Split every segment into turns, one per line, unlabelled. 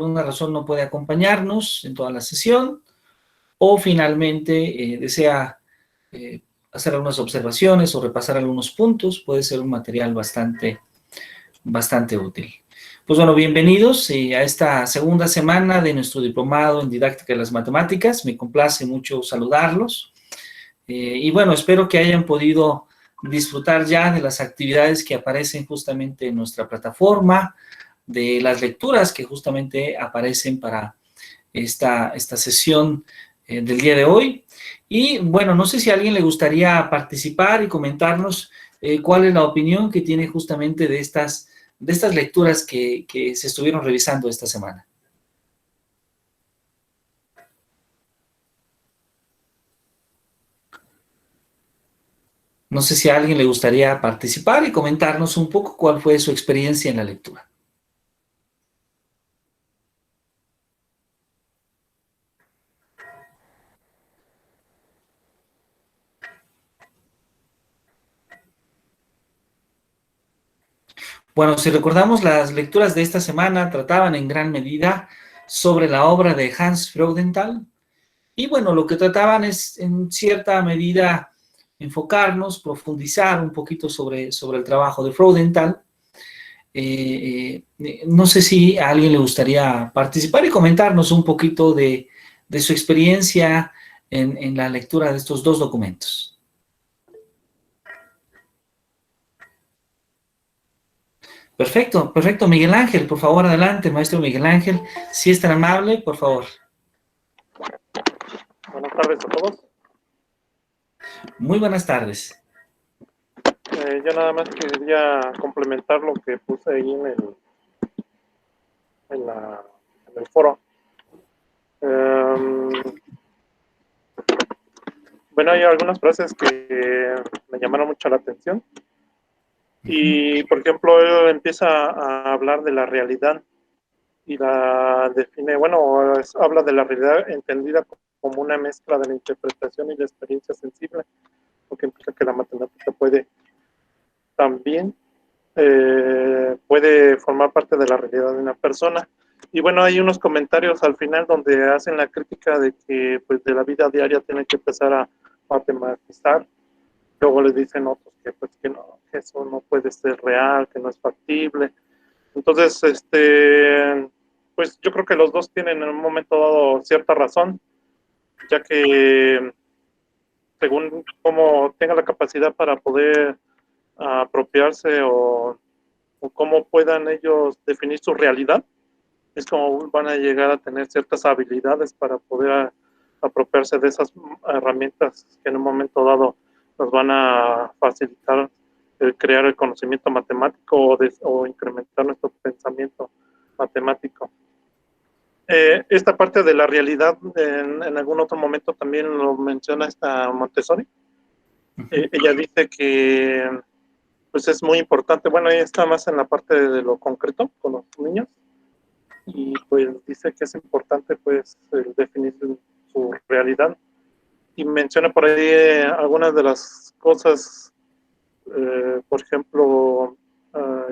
alguna razón no puede acompañarnos en toda la sesión, o finalmente desea hacer algunas observaciones o repasar algunos puntos, puede ser un material bastante útil. Pues bueno, bienvenidos a esta segunda semana de nuestro diplomado en Didáctica de las Matemáticas. Me complace mucho saludarlos. Y bueno, espero que hayan podido disfrutar ya de las actividades que aparecen justamente en nuestra plataforma, de las lecturas que justamente aparecen para esta sesión del día de hoy. Y bueno, no sé si a alguien le gustaría participar y comentarnos cuál es la opinión que tiene justamente de estas lecturas que se estuvieron revisando esta semana. No sé si a alguien le gustaría participar y comentarnos un poco cuál fue su experiencia en la lectura. Bueno, si recordamos, las lecturas de esta semana trataban en gran medida sobre la obra de Hans Freudenthal. Y bueno, lo que trataban es, en cierta medida, enfocarnos, profundizar un poquito sobre el trabajo de Freudenthal. No sé si a alguien le gustaría participar y comentarnos un poquito de su experiencia en la lectura de estos dos documentos. Perfecto, perfecto. Miguel Ángel, por favor, adelante, maestro Miguel Ángel. Si es tan amable, por favor.
Buenas tardes a todos.
Muy buenas tardes.
Yo nada más quería complementar lo que puse ahí en el foro. Bueno, hay algunas frases que me llamaron mucho la atención. Y, por ejemplo, él empieza a hablar de la realidad y la define, bueno, habla de la realidad entendida como una mezcla de la interpretación y la experiencia sensible, lo que implica que la matemática también puede formar parte de la realidad de una persona. Y bueno, hay unos comentarios al final donde hacen la crítica de que pues de la vida diaria tienen que empezar a matematizar. Luego les dicen otros que pues que no, que eso no puede ser real, que no es factible. Entonces, pues yo creo que los dos tienen en un momento dado cierta razón, ya que según cómo tenga la capacidad para poder apropiarse o cómo puedan ellos definir su realidad, es como van a llegar a tener ciertas habilidades para poder apropiarse de esas herramientas que en un momento dado nos van a facilitar el crear el conocimiento matemático o incrementar nuestro pensamiento matemático. Esta parte de la realidad en algún otro momento también lo menciona esta Montessori. Ella dice que pues es muy importante, bueno, ella está más en la parte de lo concreto con los niños y pues dice que es importante pues definir su realidad y menciona por ahí algunas de las cosas, por ejemplo,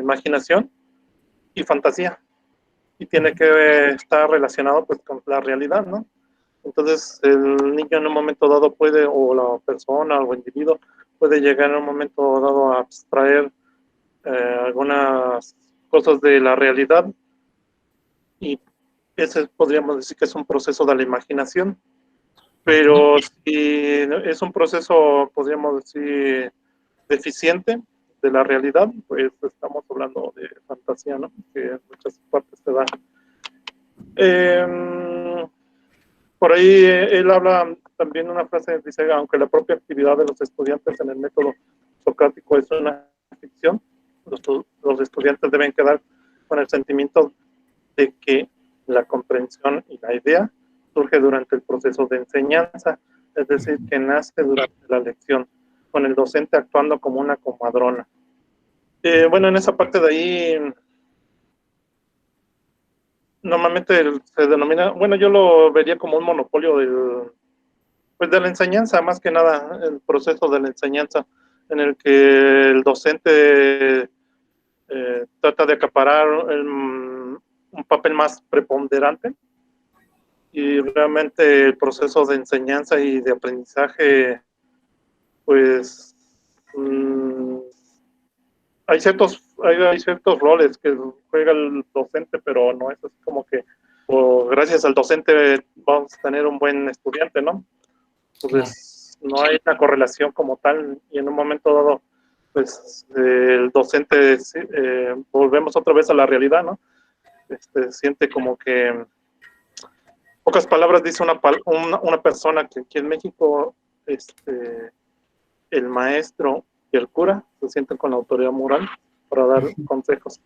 imaginación y fantasía, y tiene que estar relacionado pues con la realidad, ¿no? Entonces el niño en un momento dado puede, o la persona o individuo puede llegar en un momento dado a abstraer algunas cosas de la realidad, y ese podríamos decir que es un proceso de la imaginación, pero si es un proceso, podríamos decir, deficiente de la realidad, pues estamos hablando de fantasía, ¿no? Que en muchas partes se da. Por ahí él habla también una frase, dice, aunque la propia actividad de los estudiantes en el método socrático es una ficción, los estudiantes deben quedar con el sentimiento de que la comprensión y la idea surge durante el proceso de enseñanza, es decir, que nace durante la lección, con el docente actuando como una comadrona. Bueno, en esa parte de ahí, normalmente se denomina, bueno, yo lo vería como un monopolio pues de la enseñanza, más que nada, el proceso de la enseñanza, en el que el docente trata de acaparar un papel más preponderante, y realmente el proceso de enseñanza y de aprendizaje, pues hay ciertos roles que juega el docente, pero no es así como que gracias al docente vamos a tener un buen estudiante, ¿no? Entonces, no hay una correlación como tal, y en un momento dado, pues el docente, volvemos otra vez a la realidad, ¿no? Siente como que, pocas palabras dice una persona que aquí en México, el maestro y el cura se sienten con la autoridad moral para dar consejos.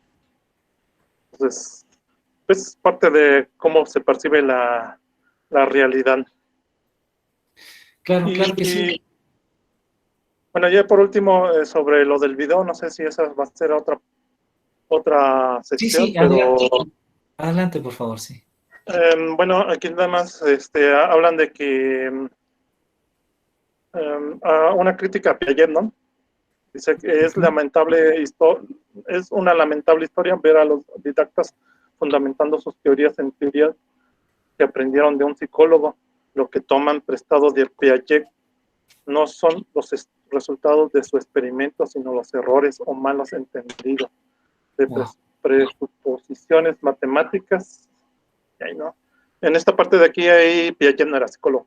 Entonces, es parte de cómo se percibe la realidad.
Claro, claro que sí.
Bueno, ya por último, sobre lo del video, no sé si esa va a ser otra
Sí,
sección,
sí,
pero
adelante, por favor, sí.
bueno, aquí nada más hablan de que una crítica a Piaget, ¿no? Dice que es una lamentable historia ver a los didactas fundamentando sus teorías en teorías que aprendieron de un psicólogo. Lo que toman prestado de Piaget no son los resultados de su experimento, sino los errores o malos entendidos de presuposiciones matemáticas. Y ahí, ¿no? En esta parte de aquí, ahí Piaget no era psicólogo.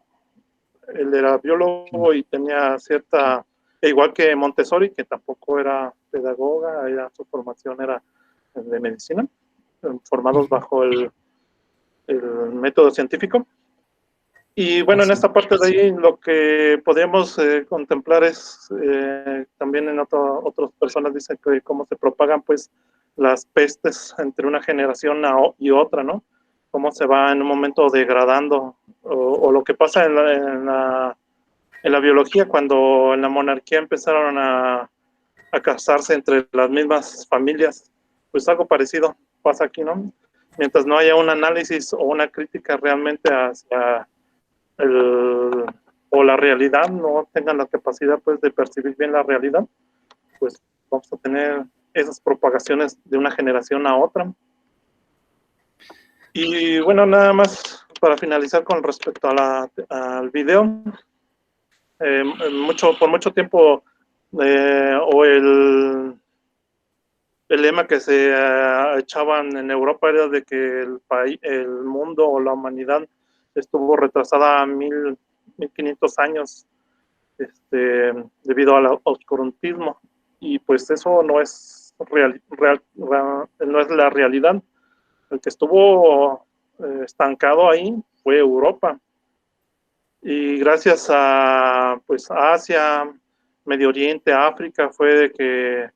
Él era biólogo y tenía cierta, igual que Montessori, que tampoco era pedagoga, su formación era de medicina, formados bajo el método científico. Y bueno, en esta parte de ahí lo que podemos contemplar es también en otras personas dicen que cómo se propagan pues las pestes entre una generación y otra, ¿no? Cómo se va en un momento degradando, o lo que pasa en la biología, cuando en la monarquía empezaron a casarse entre las mismas familias, pues algo parecido pasa aquí, ¿no? Mientras no haya un análisis o una crítica realmente hacia o la realidad, no tengan la capacidad pues de percibir bien la realidad, pues vamos a tener esas propagaciones de una generación a otra. Y bueno, nada más para finalizar con respecto al video, por mucho tiempo o el lema que se echaban en Europa era de que el mundo o la humanidad estuvo retrasada 1500 años debido al oscurantismo, y pues eso no es no es la realidad. El que estuvo estancado ahí fue Europa, y gracias a pues Asia, Medio Oriente, África, fue de que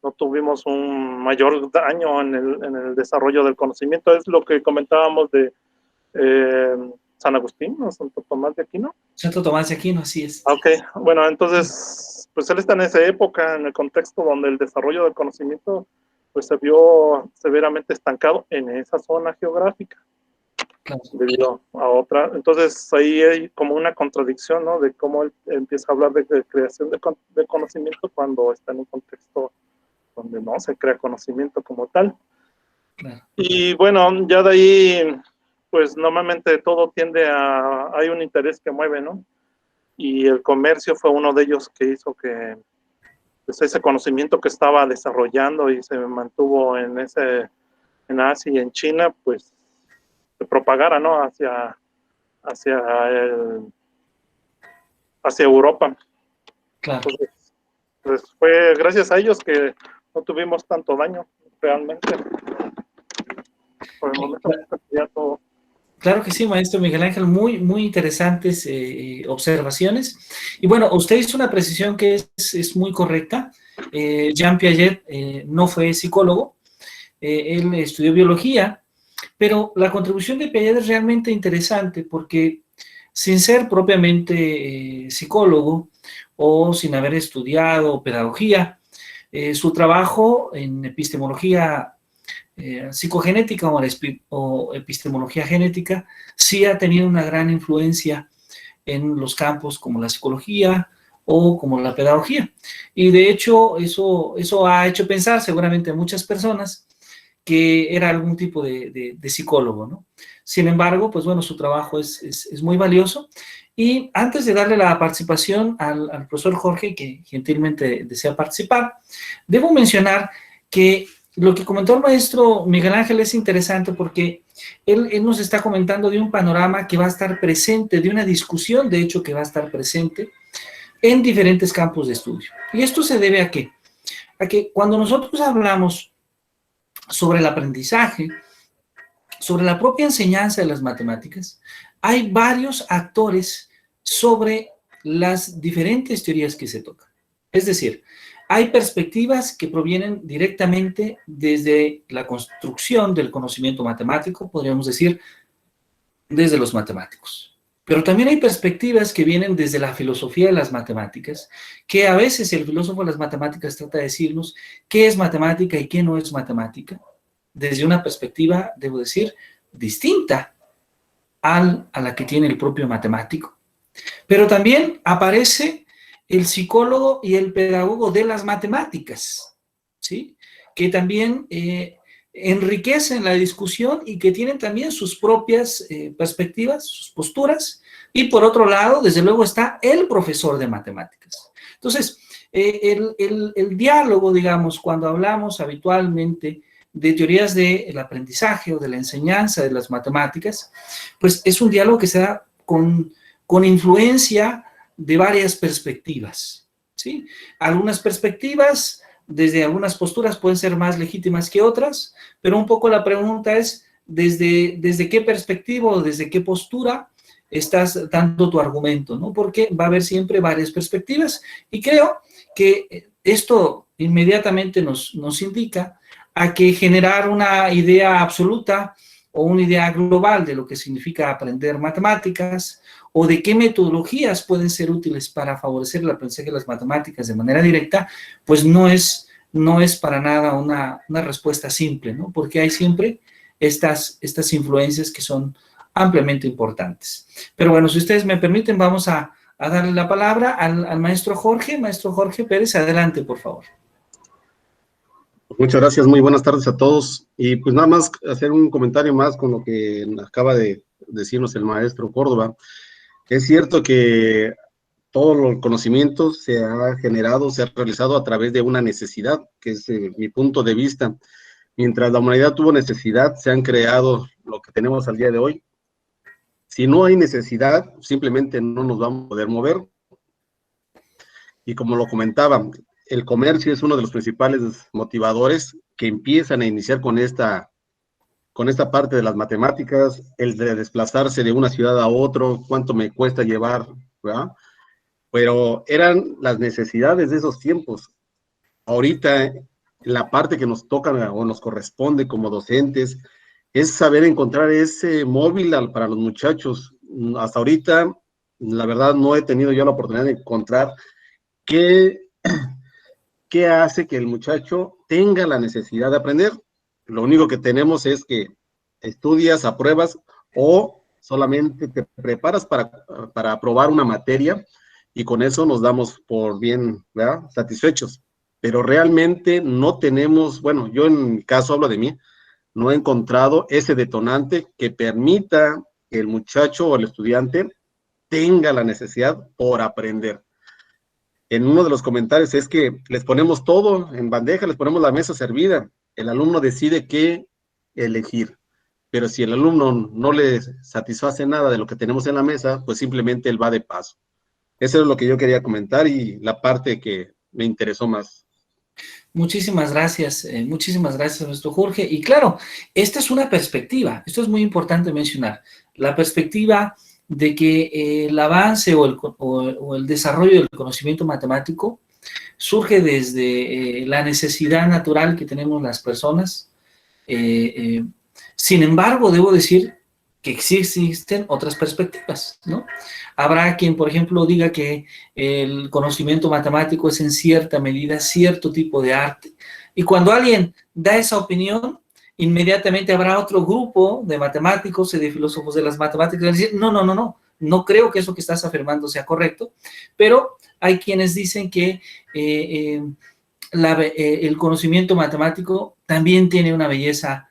no tuvimos un mayor daño en el desarrollo del conocimiento. Es lo que comentábamos de San Agustín o Santo Tomás de Aquino.
Santo Tomás de Aquino, así es.
Ok, bueno, entonces, pues él está en esa época, en el contexto donde el desarrollo del conocimiento pues se vio severamente estancado en esa zona geográfica. Claro. Debido a otra. Entonces ahí hay como una contradicción, ¿no? De cómo él empieza a hablar de creación de conocimiento cuando está en un contexto donde no se crea conocimiento como tal. Claro. Y bueno, ya de ahí, pues normalmente todo tiende hay un interés que mueve, ¿no? Y el comercio fue uno de ellos que hizo que pues, ese conocimiento que estaba desarrollando y se mantuvo en Asia y en China, pues se propagara, ¿no? hacia Europa. Claro. Entonces, pues fue gracias a ellos que no tuvimos tanto daño realmente. Por el momento ya todo.
Claro que sí, maestro Miguel Ángel, muy, muy interesantes observaciones. Y bueno, usted hizo una precisión que es muy correcta. Jean Piaget no fue psicólogo, él estudió biología, pero la contribución de Piaget es realmente interesante porque sin ser propiamente psicólogo o sin haber estudiado pedagogía, su trabajo en epistemología psicogenética o epistemología genética sí ha tenido una gran influencia en los campos como la psicología o como la pedagogía. Y de hecho eso ha hecho pensar seguramente a muchas personas que era algún tipo de psicólogo, ¿no? Sin embargo, pues bueno, su trabajo es muy valioso. Y antes de darle la participación al profesor Jorge, que gentilmente desea participar, debo mencionar que lo que comentó el maestro Miguel Ángel es interesante porque él nos está comentando de un panorama que va a estar presente, de una discusión, de hecho, que va a estar presente en diferentes campos de estudio. ¿Y esto se debe a qué? A que cuando nosotros hablamos sobre el aprendizaje, sobre la propia enseñanza de las matemáticas, hay varios actores sobre las diferentes teorías que se tocan. Es decir, hay perspectivas que provienen directamente desde la construcción del conocimiento matemático, podríamos decir, desde los matemáticos. Pero también hay perspectivas que vienen desde la filosofía de las matemáticas, que a veces el filósofo de las matemáticas trata de decirnos qué es matemática y qué no es matemática, desde una perspectiva, debo decir, distinta a la que tiene el propio matemático. Pero también aparece el psicólogo y el pedagogo de las matemáticas, ¿sí? Que también enriquecen la discusión y que tienen también sus propias perspectivas, sus posturas, y por otro lado, desde luego, está el profesor de matemáticas. Entonces, el diálogo, digamos, cuando hablamos habitualmente de teorías del aprendizaje o de la enseñanza de las matemáticas, pues es un diálogo que se da con influencia de varias perspectivas, ¿sí? Algunas perspectivas, desde algunas posturas, pueden ser más legítimas que otras, pero un poco la pregunta es, ¿desde qué perspectiva o desde qué postura estás dando tu argumento, ¿no? Porque va a haber siempre varias perspectivas, y creo que esto inmediatamente nos indica a que generar una idea absoluta o una idea global de lo que significa aprender matemáticas, o de qué metodologías pueden ser útiles para favorecer el aprendizaje de las matemáticas de manera directa, pues no es para nada una respuesta simple, ¿no? Porque hay siempre estas influencias que son ampliamente importantes. Pero bueno, si ustedes me permiten, vamos a darle la palabra al maestro Jorge. Maestro Jorge Pérez, adelante, por favor.
Muchas gracias, muy buenas tardes a todos. Y pues nada más hacer un comentario más con lo que acaba de decirnos el maestro Córdoba. Es cierto que todo el conocimiento se ha generado, se ha realizado a través de una necesidad, que es mi punto de vista. Mientras la humanidad tuvo necesidad, se han creado lo que tenemos al día de hoy. Si no hay necesidad, simplemente no nos vamos a poder mover. Y como lo comentaba, el comercio es uno de los principales motivadores que empiezan a iniciar con esta parte de las matemáticas, el de desplazarse de una ciudad a otro, cuánto me cuesta llevar, ¿verdad? Pero eran las necesidades de esos tiempos. Ahorita, la parte que nos toca o nos corresponde como docentes es saber encontrar ese móvil para los muchachos. Hasta ahorita, la verdad, no he tenido yo la oportunidad de encontrar qué hace que el muchacho tenga la necesidad de aprender. Lo único que tenemos es que estudias, apruebas o solamente te preparas para aprobar una materia y con eso nos damos por bien, ¿verdad?, satisfechos. Pero realmente no tenemos, bueno, yo en mi caso hablo de mí, no he encontrado ese detonante que permita que el muchacho o el estudiante tenga la necesidad por aprender. En uno de los comentarios es que les ponemos todo en bandeja, les ponemos la mesa servida, el alumno decide qué elegir, pero si el alumno no le satisface nada de lo que tenemos en la mesa, pues simplemente él va de paso. Eso es lo que yo quería comentar y la parte que me interesó más.
Muchísimas gracias, maestro Jorge. Y claro, esta es una perspectiva, esto es muy importante mencionar, la perspectiva de que el avance o el desarrollo del conocimiento matemático surge desde la necesidad natural que tenemos las personas. Sin embargo, debo decir que sí existen otras perspectivas, ¿no? Habrá quien, por ejemplo, diga que el conocimiento matemático es en cierta medida cierto tipo de arte, y cuando alguien da esa opinión, inmediatamente habrá otro grupo de matemáticos y de filósofos de las matemáticas que van a decir, no creo que eso que estás afirmando sea correcto, pero hay quienes dicen que el conocimiento matemático también tiene una belleza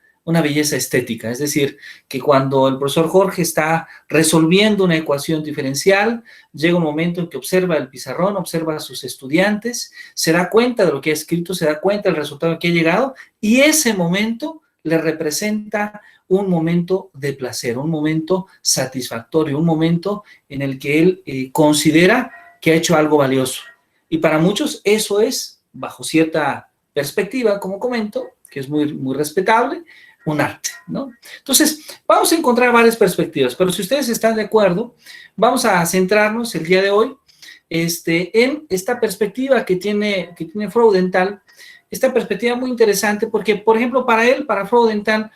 estética. Es decir, que cuando el profesor Jorge está resolviendo una ecuación diferencial, llega un momento en que observa el pizarrón, observa a sus estudiantes, se da cuenta de lo que ha escrito, se da cuenta del resultado que ha llegado, y ese momento le representa un momento de placer, un momento satisfactorio, un momento en el que él considera que ha hecho algo valioso. Y para muchos eso es, bajo cierta perspectiva, como comento, que es muy, muy respetable, un arte, ¿no? Entonces, vamos a encontrar varias perspectivas, pero si ustedes están de acuerdo, vamos a centrarnos el día de hoy en esta perspectiva que tiene Freudenthal, esta perspectiva muy interesante porque, por ejemplo, para Freudenthal,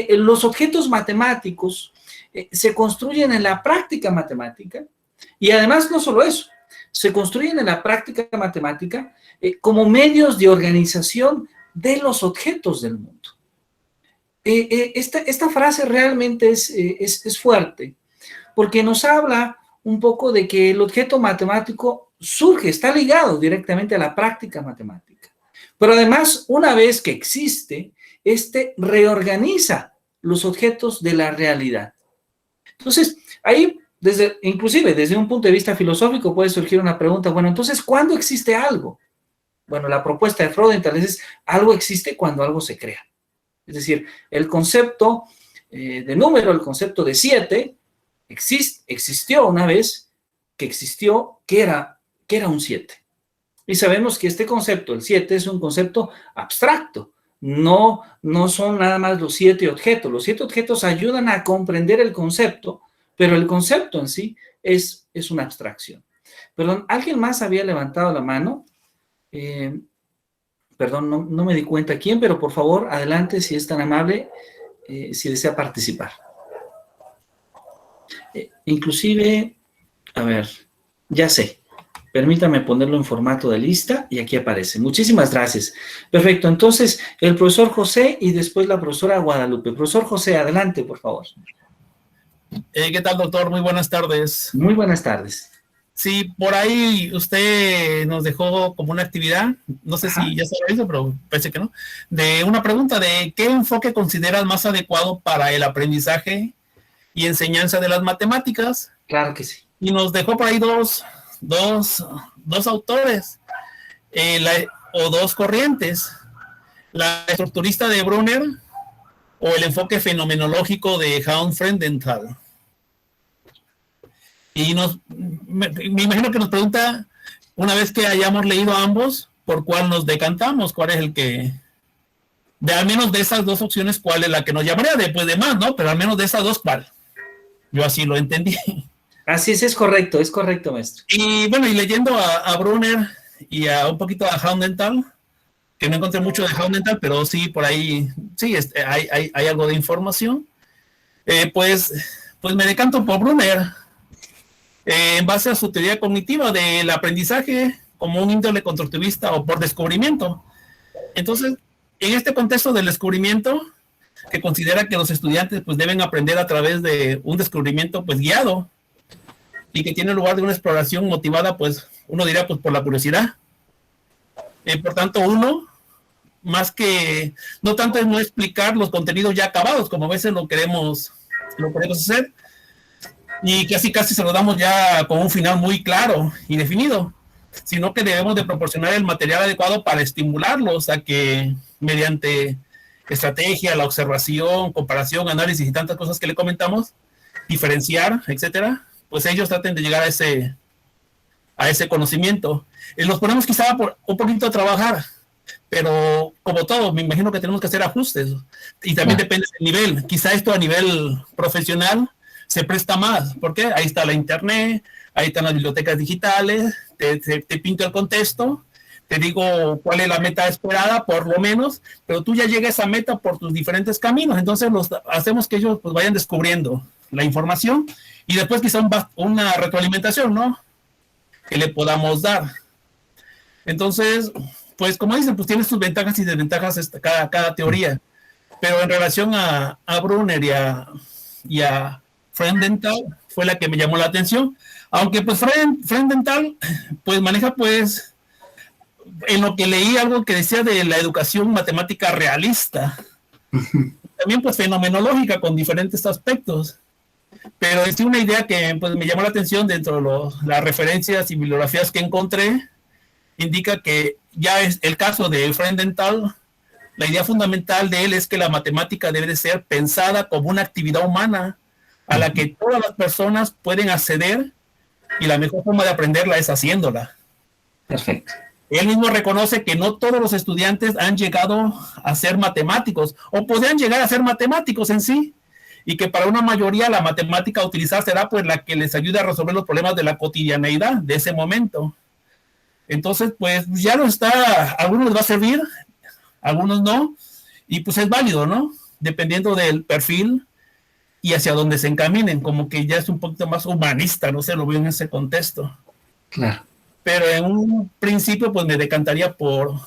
los objetos matemáticos se construyen en la práctica matemática y además no solo eso, se construyen en la práctica matemática como medios de organización de los objetos del mundo. Esta frase realmente es fuerte, porque nos habla un poco de que el objeto matemático surge, está ligado directamente a la práctica matemática. Pero además, una vez que existe, reorganiza los objetos de la realidad. Entonces, ahí, inclusive desde un punto de vista filosófico, puede surgir una pregunta, bueno, entonces, ¿cuándo existe algo? Bueno, la propuesta de Freudenthal es, algo existe cuando algo se crea. Es decir, el concepto de número, el concepto de 7, existió una vez que era un 7. Y sabemos que este concepto, el 7, es un concepto abstracto. No son nada más los 7 objetos. Los 7 objetos ayudan a comprender el concepto, pero el concepto en sí es una abstracción. Perdón, ¿alguien más había levantado la mano? Perdón, no me di cuenta quién, pero por favor, adelante, si es tan amable, si desea participar. Inclusive, a ver, ya sé, permítame ponerlo en formato de lista y aquí aparece. Muchísimas gracias. Perfecto, entonces, el profesor José y después la profesora Guadalupe. Profesor José, adelante, por favor.
¿Qué tal, doctor? Muy buenas tardes.
Muy buenas tardes.
Sí, por ahí usted nos dejó como una actividad, no sé si ya se lo hizo, pero parece que no, de una pregunta de ¿qué enfoque consideras más adecuado para el aprendizaje y enseñanza de las matemáticas?
Claro que sí.
Y nos dejó por ahí dos autores, o dos corrientes, la estructurista de Brunner o el enfoque fenomenológico de Hans Freudenthal. Y me imagino que nos pregunta, una vez que hayamos leído ambos, ¿por cuál nos decantamos? ¿Cuál es el que, al menos de esas dos opciones, cuál es la que nos llamaría? Después de más, ¿no? Pero al menos de esas dos, ¿cuál? Yo así lo entendí.
Así es correcto, maestro. Y
bueno, y leyendo a Brunner y a un poquito a Freudenthal, que no encontré mucho de Freudenthal, pero sí, por ahí, sí, hay algo de información, pues me decanto por Brunner. En base a su teoría cognitiva del aprendizaje como un índole constructivista o por descubrimiento. Entonces, en este contexto del descubrimiento, que considera que los estudiantes pues deben aprender a través de un descubrimiento pues guiado y que tiene lugar de una exploración motivada pues, uno diría pues por la curiosidad. Por tanto, uno, más que, no tanto es no explicar los contenidos ya acabados, como a veces lo queremos hacer, y casi se lo damos ya con un final muy claro y definido, sino que debemos de proporcionar el material adecuado para estimularlos a que mediante estrategia, la observación, comparación, análisis y tantas cosas que le comentamos, diferenciar, etcétera, pues ellos traten de llegar a ese conocimiento. Los ponemos quizá por un poquito a trabajar, pero como todo, me imagino que tenemos que hacer ajustes y también depende del nivel. Quizá esto a nivel profesional se presta más, porque ahí está la internet, ahí están las bibliotecas digitales, te pinto el contexto, te digo cuál es la meta esperada, por lo menos, pero tú ya llegas a esa meta por tus diferentes caminos, entonces hacemos que ellos pues vayan descubriendo la información y después quizá una retroalimentación, ¿no? Que le podamos dar. Entonces, pues como dicen, pues tiene sus ventajas y desventajas cada teoría, pero en relación a Brunner y a Freudenthal fue la que me llamó la atención, aunque pues Freudenthal pues maneja pues en lo que leí algo que decía de la educación matemática realista, también pues fenomenológica con diferentes aspectos, pero es una idea que pues, me llamó la atención dentro de las referencias y bibliografías que encontré, indica que ya es el caso de Freudenthal. La idea fundamental de él es que la matemática debe de ser pensada como una actividad humana a la que todas las personas pueden acceder y la mejor forma de aprenderla es haciéndola.
Perfecto.
Él mismo reconoce que no todos los estudiantes han llegado a ser matemáticos o podrían llegar a ser matemáticos en sí y que para una mayoría la matemática a utilizar será pues la que les ayude a resolver los problemas de la cotidianeidad de ese momento. Entonces, pues ya no está, a algunos les va a servir, a algunos no, y pues es válido, ¿no? Dependiendo del perfil y hacia dónde se encaminen, como que ya es un poquito más humanista, no sé, lo veo en ese contexto.
Claro.
Pero en un principio, pues me decantaría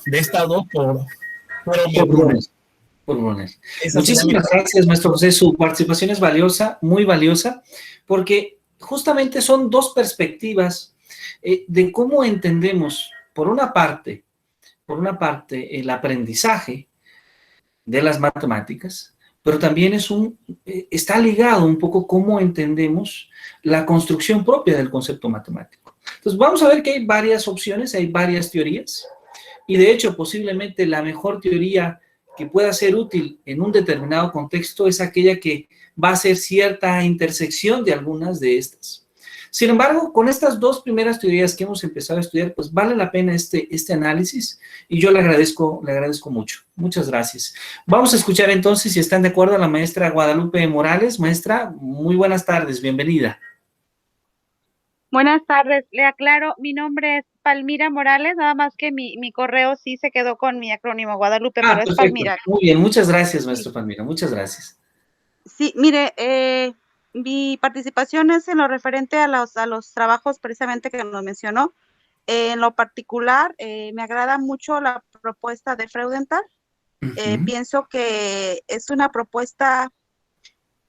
de estas dos por
Brunner. Por Brunner. Muchísimas gracias, maestro José. Su participación es valiosa, muy valiosa, porque justamente son dos perspectivas de cómo entendemos, por una parte, el aprendizaje de las matemáticas, pero también está ligado un poco cómo entendemos la construcción propia del concepto matemático. Entonces, vamos a ver que hay varias opciones, hay varias teorías, y de hecho, posiblemente la mejor teoría que pueda ser útil en un determinado contexto es aquella que va a hacer cierta intersección de algunas de estas. Sin embargo, con estas dos primeras teorías que hemos empezado a estudiar, pues vale la pena este análisis y yo le agradezco mucho. Muchas gracias. Vamos a escuchar entonces, si están de acuerdo, a la maestra Guadalupe Morales. Maestra, muy buenas tardes, bienvenida.
Buenas tardes, le aclaro, mi nombre es Palmira Morales, nada más que mi correo sí se quedó con mi acrónimo Guadalupe, pero
perfecto.
Es Palmira.
Muy bien, muchas gracias, maestro Palmira, muchas gracias.
Sí, mire, mi participación es en lo referente a los trabajos precisamente que nos mencionó. En lo particular, me agrada mucho la propuesta de Freudenthal. Pienso que es una propuesta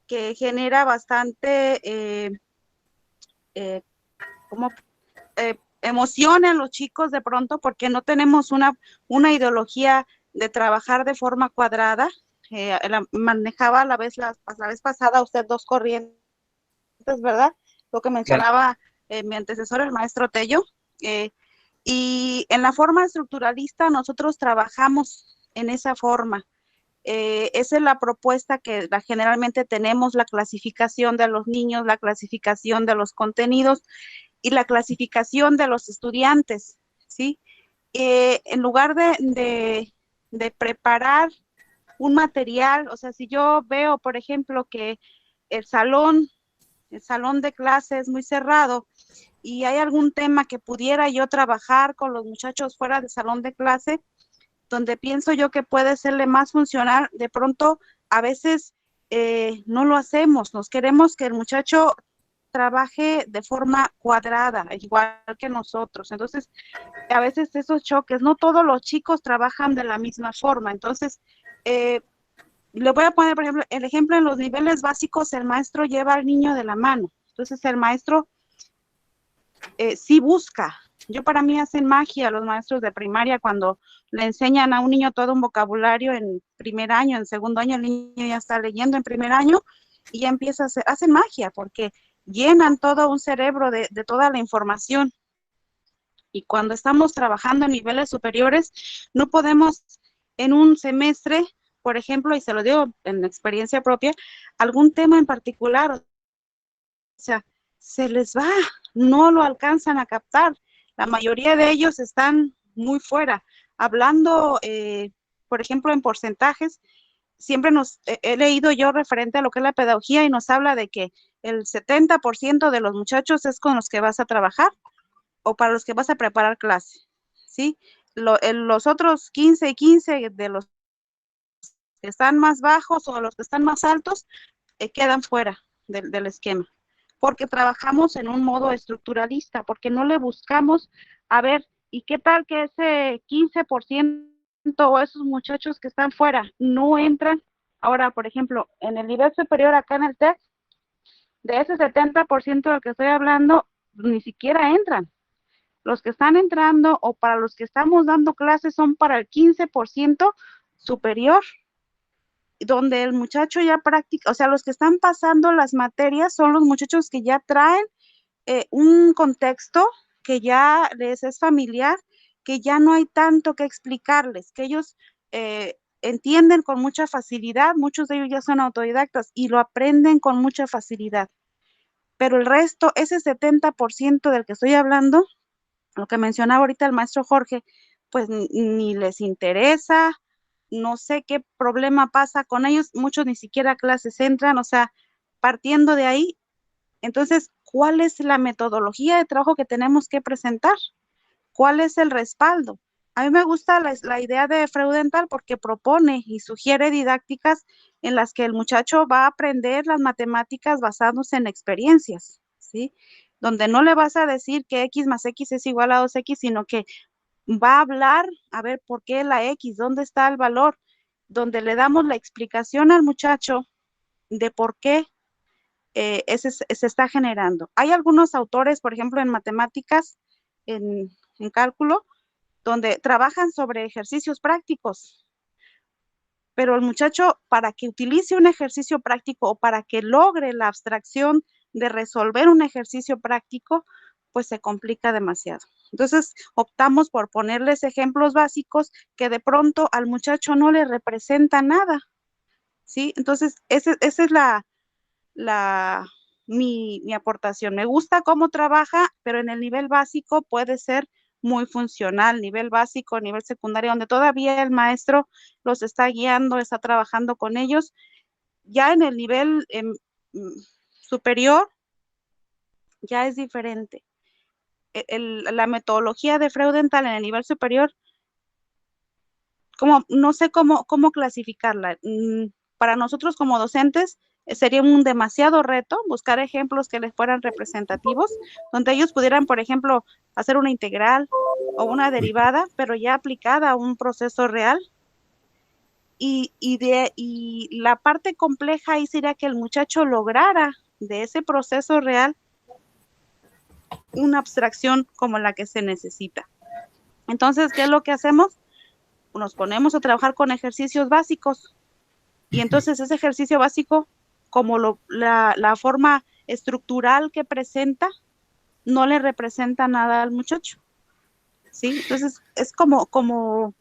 que genera bastante emoción en los chicos de pronto, porque no tenemos una ideología de trabajar de forma cuadrada. Manejaba a la vez pasada usted dos corrientes, ¿verdad? Lo que mencionaba mi antecesor, el maestro Tello. Y en la forma estructuralista nosotros trabajamos en esa forma. Esa es la propuesta que generalmente tenemos, la clasificación de los niños, la clasificación de los contenidos y la clasificación de los estudiantes, ¿sí? En lugar de preparar un material, o sea, si yo veo, por ejemplo, que el salón de clase es muy cerrado y hay algún tema que pudiera yo trabajar con los muchachos fuera del salón de clase, donde pienso yo que puede serle más funcional, de pronto a veces no lo hacemos, nos queremos que el muchacho trabaje de forma cuadrada, igual que nosotros. Entonces, a veces esos choques, no todos los chicos trabajan de la misma forma. Entonces, le voy a poner, por ejemplo, el ejemplo en los niveles básicos, el maestro lleva al niño de la mano. Entonces, el maestro sí busca. Para mí hacen magia los maestros de primaria cuando le enseñan a un niño todo un vocabulario en primer año, en segundo año el niño ya está leyendo en primer año y ya empieza hacen magia porque llenan todo un cerebro de toda la información. Y cuando estamos trabajando en niveles superiores, no podemos en un semestre, por ejemplo, y se lo digo en experiencia propia, algún tema en particular, o sea, se les va, no lo alcanzan a captar. La mayoría de ellos están muy fuera. Hablando, por ejemplo, en porcentajes, siempre he leído yo referente a lo que es la pedagogía y nos habla de que el 70% de los muchachos es con los que vas a trabajar o para los que vas a preparar clase, ¿sí? Los otros 15 y 15 de los que están más bajos o los que están más altos quedan fuera del esquema, porque trabajamos en un modo estructuralista, porque no le buscamos, a ver, ¿y qué tal que ese 15% o esos muchachos que están fuera no entran? Ahora, por ejemplo, en el nivel superior acá en el TEC, de ese 70% del que estoy hablando, ni siquiera entran. los que están entrando o para los que estamos dando clases son para el 15% superior, donde el muchacho ya practica, o sea, los que están pasando las materias son los muchachos que ya traen un contexto que ya les es familiar, que ya no hay tanto que explicarles, que ellos entienden con mucha facilidad, muchos de ellos ya son autodidactas y lo aprenden con mucha facilidad. Pero el resto, ese 70% del que estoy hablando, lo que mencionaba ahorita el maestro Jorge, pues ni les interesa, no sé qué problema pasa con ellos, muchos ni siquiera a clases entran, o sea, partiendo de ahí, entonces, ¿cuál es la metodología de trabajo que tenemos que presentar? ¿Cuál es el respaldo? A mí me gusta la idea de Freudenthal porque propone y sugiere didácticas en las que el muchacho va a aprender las matemáticas basándose en experiencias, ¿sí? Donde no le vas a decir que x más x es igual a 2x, sino que va a hablar, a ver, ¿por qué la x? ¿Dónde está el valor? Donde le damos la explicación al muchacho de por qué se está generando. Hay algunos autores, por ejemplo, en matemáticas, en cálculo, donde trabajan sobre ejercicios prácticos, pero el muchacho, para que utilice un ejercicio práctico o para que logre la abstracción de resolver un ejercicio práctico, pues se complica demasiado. Entonces, optamos por ponerles ejemplos básicos que de pronto al muchacho no le representa nada, ¿sí? Entonces, esa es mi aportación. Me gusta cómo trabaja, pero en el nivel básico puede ser muy funcional, nivel básico, nivel secundario, donde todavía el maestro los está guiando, está trabajando con ellos. Ya en el nivel superior, ya es diferente. La metodología de Freudenthal en el nivel superior, no sé cómo clasificarla. Para nosotros como docentes, sería un demasiado reto buscar ejemplos que les fueran representativos, donde ellos pudieran, por ejemplo, hacer una integral o una derivada, pero ya aplicada a un proceso real. Y la parte compleja ahí sería que el muchacho lograra de ese proceso real una abstracción como la que se necesita. Entonces, ¿qué es lo que hacemos? Nos ponemos a trabajar con ejercicios básicos y entonces ese ejercicio básico, como la forma estructural que presenta, no le representa nada al muchacho, ¿sí? Entonces, es como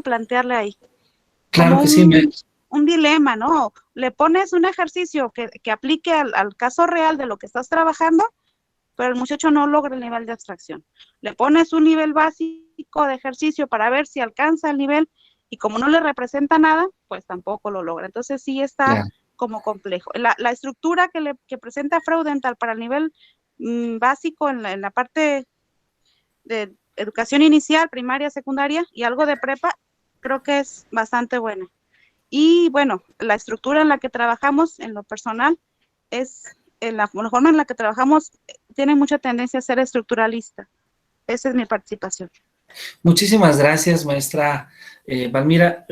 plantearle ahí.
Claro
Como
que sí.
un dilema, ¿no? Le pones un ejercicio que aplique al caso real de lo que estás trabajando, pero el muchacho no logra el nivel de abstracción. Le pones un nivel básico de ejercicio para ver si alcanza el nivel y como no le representa nada, pues tampoco lo logra. Entonces sí está como complejo. La estructura que presenta Freudenthal para el nivel básico en la parte de educación inicial, primaria, secundaria y algo de prepa, creo que es bastante buena. Y bueno, la estructura en la que trabajamos en lo personal es la forma en la que trabajamos tiene mucha tendencia a ser estructuralista. Esa es mi participación.
Muchísimas gracias, maestra Palmira.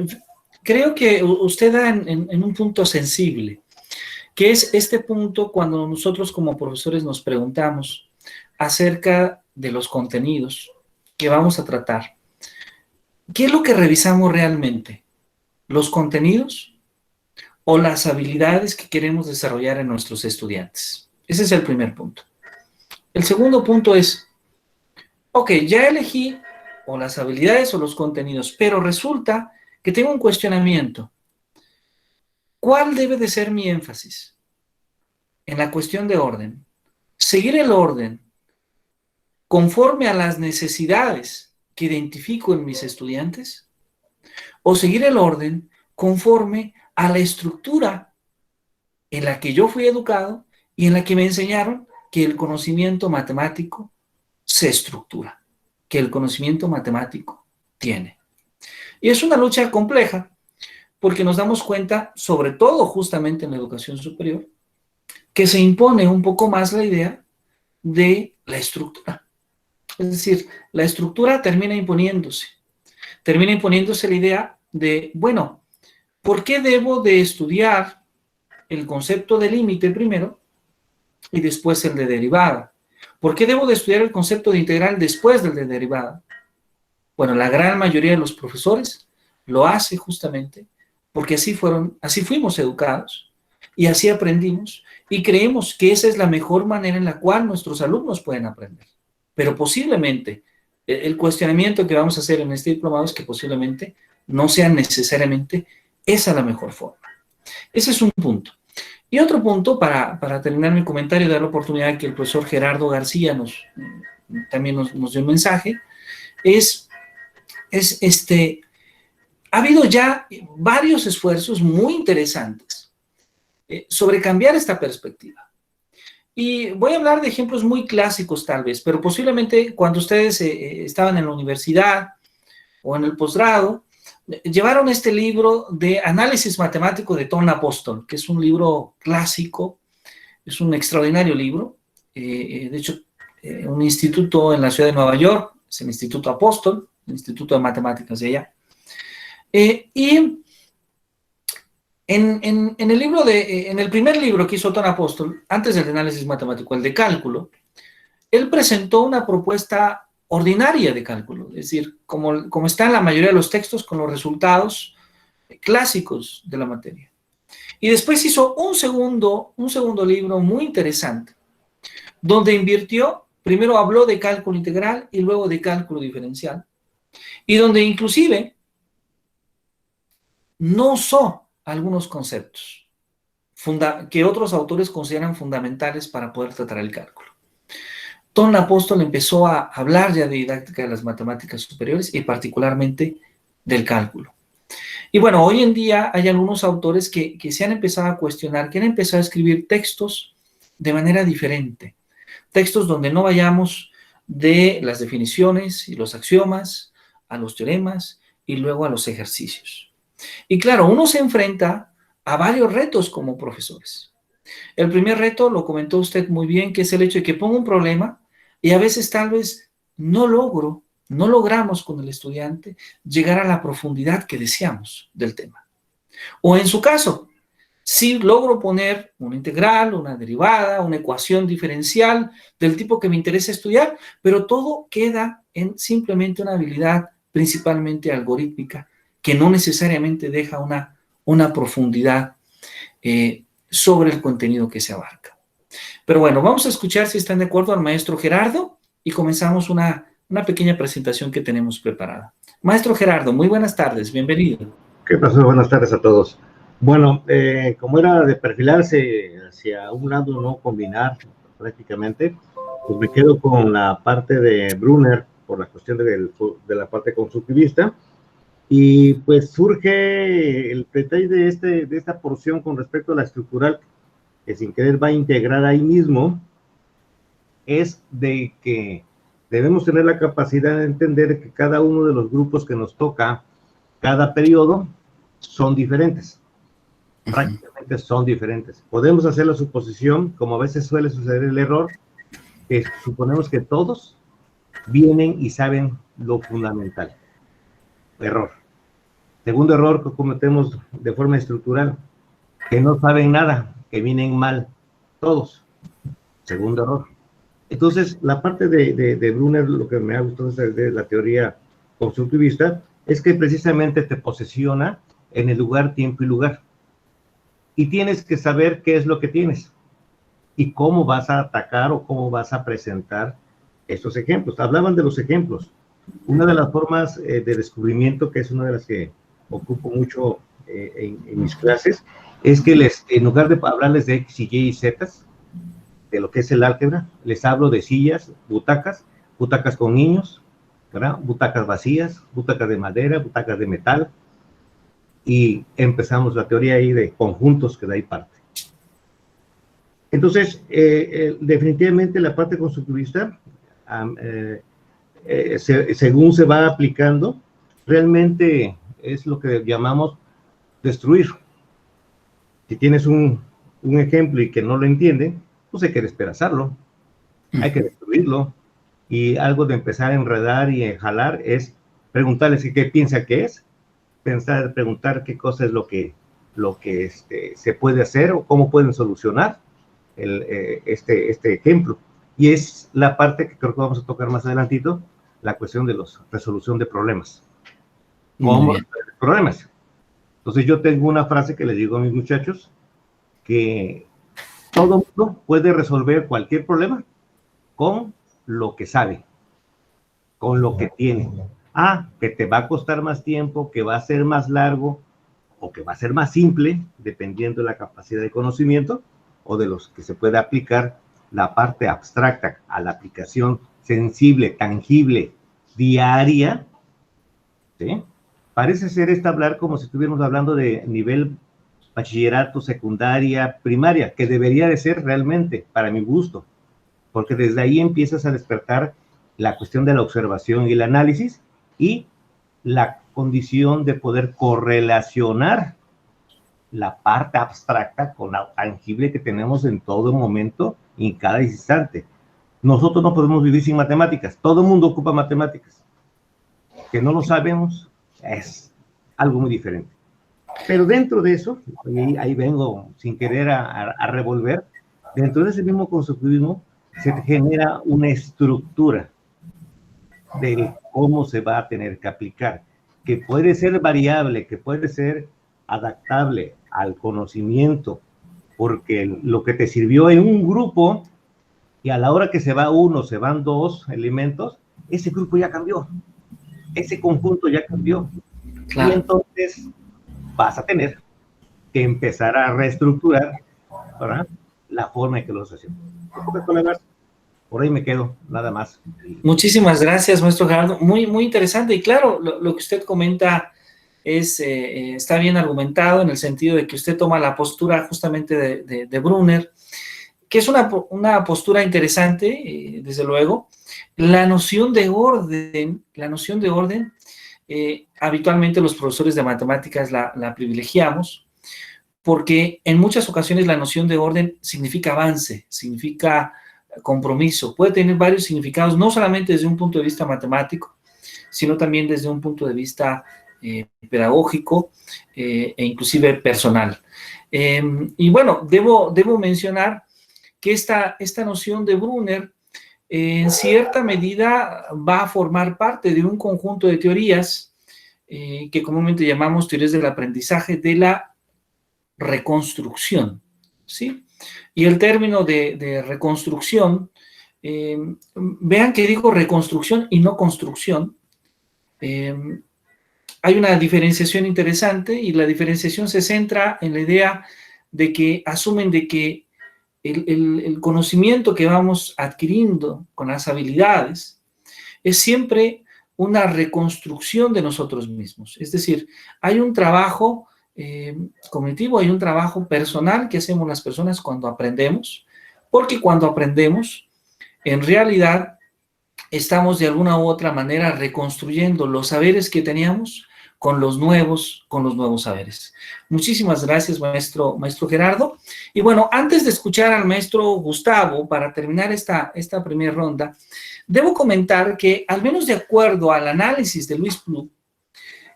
Creo que usted da en un punto sensible, que es este punto cuando nosotros como profesores nos preguntamos acerca de los contenidos que vamos a tratar. ¿Qué es lo que revisamos realmente? ¿Los contenidos o las habilidades que queremos desarrollar en nuestros estudiantes? Ese es el primer punto. El segundo punto es, ok, ya elegí o las habilidades o los contenidos, pero resulta que tengo un cuestionamiento. ¿Cuál debe de ser mi énfasis? En la cuestión de orden. Seguir el orden conforme a las necesidades que identifico en mis estudiantes, o seguir el orden conforme a la estructura en la que yo fui educado y en la que me enseñaron que el conocimiento matemático se estructura, que el conocimiento matemático tiene. Y es una lucha compleja porque nos damos cuenta, sobre todo justamente en la educación superior, que se impone un poco más la idea de la estructura. Es decir, la estructura termina imponiéndose la idea de, bueno, ¿por qué debo de estudiar el concepto de límite primero y después el de derivada? ¿Por qué debo de estudiar el concepto de integral después del de derivada? Bueno, la gran mayoría de los profesores lo hace justamente porque así fuimos educados y así aprendimos y creemos que esa es la mejor manera en la cual nuestros alumnos pueden aprender. Pero posiblemente el cuestionamiento que vamos a hacer en este diplomado es que posiblemente no sea necesariamente esa la mejor forma. Ese es un punto. Y otro punto, para terminar mi comentario, dar la oportunidad que el profesor Gerardo García también nos dio un mensaje, ha habido ya varios esfuerzos muy interesantes sobre cambiar esta perspectiva. Y voy a hablar de ejemplos muy clásicos tal vez, pero posiblemente cuando ustedes estaban en la universidad o en el posgrado, llevaron este libro de análisis matemático de Tom Apostol, que es un libro clásico, es un extraordinario libro. De hecho, un instituto en la ciudad de Nueva York, es el Instituto Apostol, el Instituto de Matemáticas de allá. Y en el primer libro que hizo Tom Apostol, antes del análisis matemático, el de cálculo, él presentó una propuesta ordinaria de cálculo, es decir, como está en la mayoría de los textos, con los resultados clásicos de la materia. Y después hizo un segundo libro muy interesante, donde invirtió, primero habló de cálculo integral y luego de cálculo diferencial, y donde inclusive no usó algunos conceptos que otros autores consideran fundamentales para poder tratar el cálculo. Tom Apostol empezó a hablar ya de didáctica de las matemáticas superiores y particularmente del cálculo. Y bueno, hoy en día hay algunos autores que se han empezado a cuestionar, que han empezado a escribir textos de manera diferente. Textos donde no vayamos de las definiciones y los axiomas a los teoremas y luego a los ejercicios. Y claro, uno se enfrenta a varios retos como profesores. El primer reto, lo comentó usted muy bien, que es el hecho de que pongo un problema y a veces tal vez no logramos con el estudiante llegar a la profundidad que deseamos del tema. O en su caso, si logro poner una integral, una derivada, una ecuación diferencial del tipo que me interesa estudiar, pero todo queda en simplemente una habilidad principalmente algorítmica que no necesariamente deja una profundidad sobre el contenido que se abarca. Pero bueno, vamos a escuchar, si están de acuerdo, al maestro Gerardo y comenzamos una pequeña presentación que tenemos preparada. Maestro Gerardo, muy buenas tardes, bienvenido.
¿Qué pasó? Buenas tardes a todos. Bueno, como era de perfilarse hacia un lado, no combinar prácticamente, pues me quedo con la parte de Brunner por la cuestión de la parte constructivista. Y pues surge el detalle de esta porción con respecto a la estructural, que sin querer va a integrar ahí mismo, es de que debemos tener la capacidad de entender que cada uno de los grupos que nos toca, cada periodo, son diferentes. Prácticamente son diferentes. Podemos hacer la suposición, como a veces suele suceder el error, que suponemos que todos vienen y saben lo fundamental. Error. Segundo error que cometemos de forma estructural, que no saben nada, que vienen mal, todos. Segundo error. Entonces, la parte de Brunner, lo que me ha gustado de la teoría constructivista, es que precisamente te posesiona en el lugar, tiempo y lugar. Y tienes que saber qué es lo que tienes y cómo vas a atacar o cómo vas a presentar estos ejemplos. Hablaban de los ejemplos. Una de las formas de descubrimiento, que es una de las que ocupo mucho en mis clases, es que en lugar de hablarles de X y Y y Z, de lo que es el álgebra, les hablo de sillas, butacas con niños, ¿verdad? Butacas vacías, butacas de madera, butacas de metal, y empezamos la teoría ahí de conjuntos que de ahí parte. Entonces, definitivamente la parte constructivista, según se va aplicando, realmente es lo que llamamos destruir. Si tienes un ejemplo y que no lo entienden, pues hay que despedazarlo, hay que destruirlo, y algo de empezar a enredar y a jalar es preguntarles qué piensa que es, preguntar qué cosa es lo que se puede hacer o cómo pueden solucionar este ejemplo. Y es la parte que creo que vamos a tocar más adelantito, la cuestión de la resolución de problemas. ¿Cómo resolver problemas? Entonces yo tengo una frase que les digo a mis muchachos, que todo mundo puede resolver cualquier problema con lo que sabe, con lo que tiene. Que te va a costar más tiempo, que va a ser más largo, o que va a ser más simple, dependiendo de la capacidad de conocimiento, o de los que se puede aplicar la parte abstracta a la aplicación sensible, tangible, diaria, ¿sí? Parece ser hablar como si estuviéramos hablando de nivel bachillerato, secundaria, primaria, que debería de ser realmente, para mi gusto, porque desde ahí empiezas a despertar la cuestión de la observación y el análisis y la condición de poder correlacionar la parte abstracta con la tangible que tenemos en todo momento y en cada instante. Nosotros no podemos vivir sin matemáticas, todo el mundo ocupa matemáticas. Que no lo sabemos es algo muy diferente. Pero dentro de eso, y ahí vengo sin querer a revolver, dentro de ese mismo constructivismo se genera una estructura de cómo se va a tener que aplicar, que puede ser variable, que puede ser adaptable al conocimiento, porque lo que te sirvió en un grupo, y a la hora que se va uno, se van dos elementos, ese grupo ya cambió, ese conjunto ya cambió. Claro. Y entonces vas a tener que empezar a reestructurar, ¿verdad?, la forma en que los hacemos. Por ahí me quedo, nada más.
Muchísimas gracias, maestro Gerardo. Muy, muy interesante. Y claro, lo que usted comenta está bien argumentado en el sentido de que usted toma la postura justamente de Brunner, que es una postura interesante, desde luego. La noción de orden, habitualmente los profesores de matemáticas la privilegiamos, porque en muchas ocasiones la noción de orden significa avance, significa compromiso, puede tener varios significados, no solamente desde un punto de vista matemático, sino también desde un punto de vista pedagógico e inclusive personal. Y bueno, debo mencionar que esta noción de Brunner en cierta medida va a formar parte de un conjunto de teorías que comúnmente llamamos teorías del aprendizaje de la reconstrucción, ¿sí? Y el término de reconstrucción, vean que digo reconstrucción y no construcción. Hay una diferenciación interesante y la diferenciación se centra en la idea de que asumen de que el conocimiento que vamos adquiriendo con las habilidades es siempre una reconstrucción de nosotros mismos. Es decir, hay un trabajo cognitivo, hay un trabajo personal que hacemos las personas cuando aprendemos, porque cuando aprendemos, en realidad, estamos de alguna u otra manera reconstruyendo los saberes que teníamos con los nuevos saberes. Muchísimas gracias, maestro Gerardo. Y bueno, antes de escuchar al maestro Gustavo, para terminar esta primera ronda, debo comentar que, al menos de acuerdo al análisis de Louis Plou,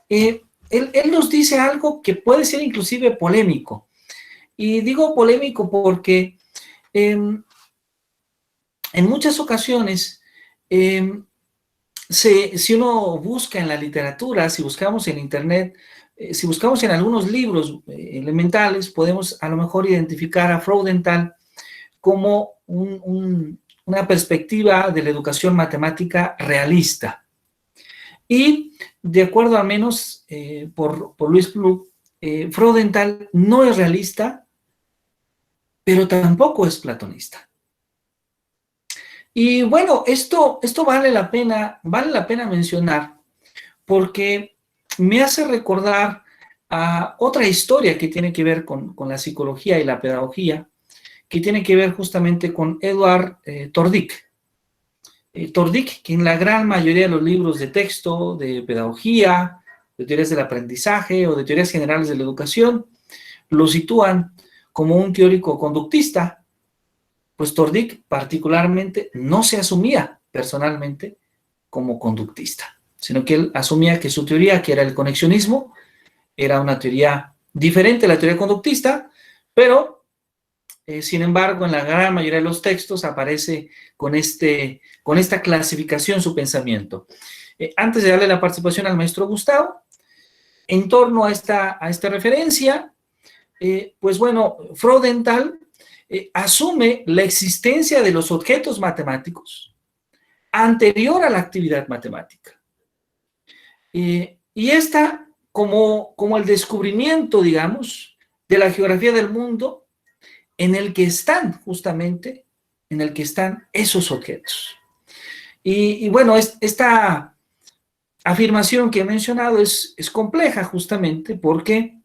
él nos dice algo que puede ser inclusive polémico. Y digo polémico porque en muchas ocasiones, si uno busca en la literatura, si buscamos en internet, si buscamos en algunos libros elementales, podemos a lo mejor identificar a Freudenthal como una perspectiva de la educación matemática realista. Y de acuerdo al menos por Louis Plou, Freudenthal no es realista, pero tampoco es platonista. Y bueno, esto vale la pena mencionar porque me hace recordar a otra historia que tiene que ver con la psicología y la pedagogía, que tiene que ver justamente con Edward Tordick. Tordick, que en la gran mayoría de los libros de texto, de pedagogía, de teorías del aprendizaje o de teorías generales de la educación, lo sitúan como un teórico conductista, pues Tordick particularmente no se asumía personalmente como conductista, sino que él asumía que su teoría, que era el conexionismo, era una teoría diferente a la teoría conductista, pero Sin embargo, en la gran mayoría de los textos aparece con esta clasificación su pensamiento. Antes de darle la participación al maestro Gustavo, en torno a esta referencia, pues bueno, Freudenthal asume la existencia de los objetos matemáticos anterior a la actividad matemática. Y esta como el descubrimiento, digamos, de la geografía del mundo en el que están, justamente, en el que están esos objetos. Y bueno, esta afirmación que he mencionado es compleja, justamente, porque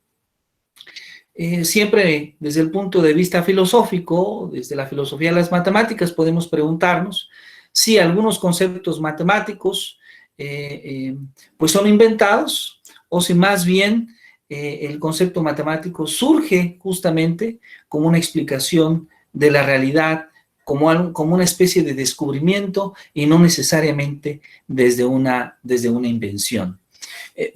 siempre desde el punto de vista filosófico, desde la filosofía de las matemáticas, podemos preguntarnos si algunos conceptos matemáticos pues son inventados, o si más bien el concepto matemático surge justamente como una explicación de la realidad, como una especie de descubrimiento y no necesariamente desde una invención.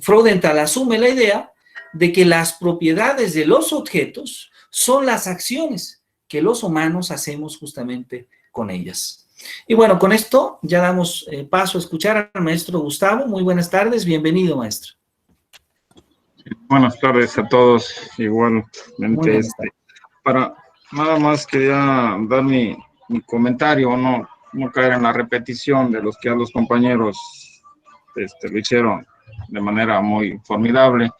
Freudenthal asume la idea de que las propiedades de los objetos son las acciones que los humanos hacemos justamente con ellas. Y bueno, con esto ya damos paso a escuchar al maestro Gustavo. Muy buenas tardes, bienvenido, maestro.
Buenas tardes a todos, igualmente. Para nada más quería dar mi comentario, no caer en la repetición de los que a los compañeros lo hicieron de manera muy formidable.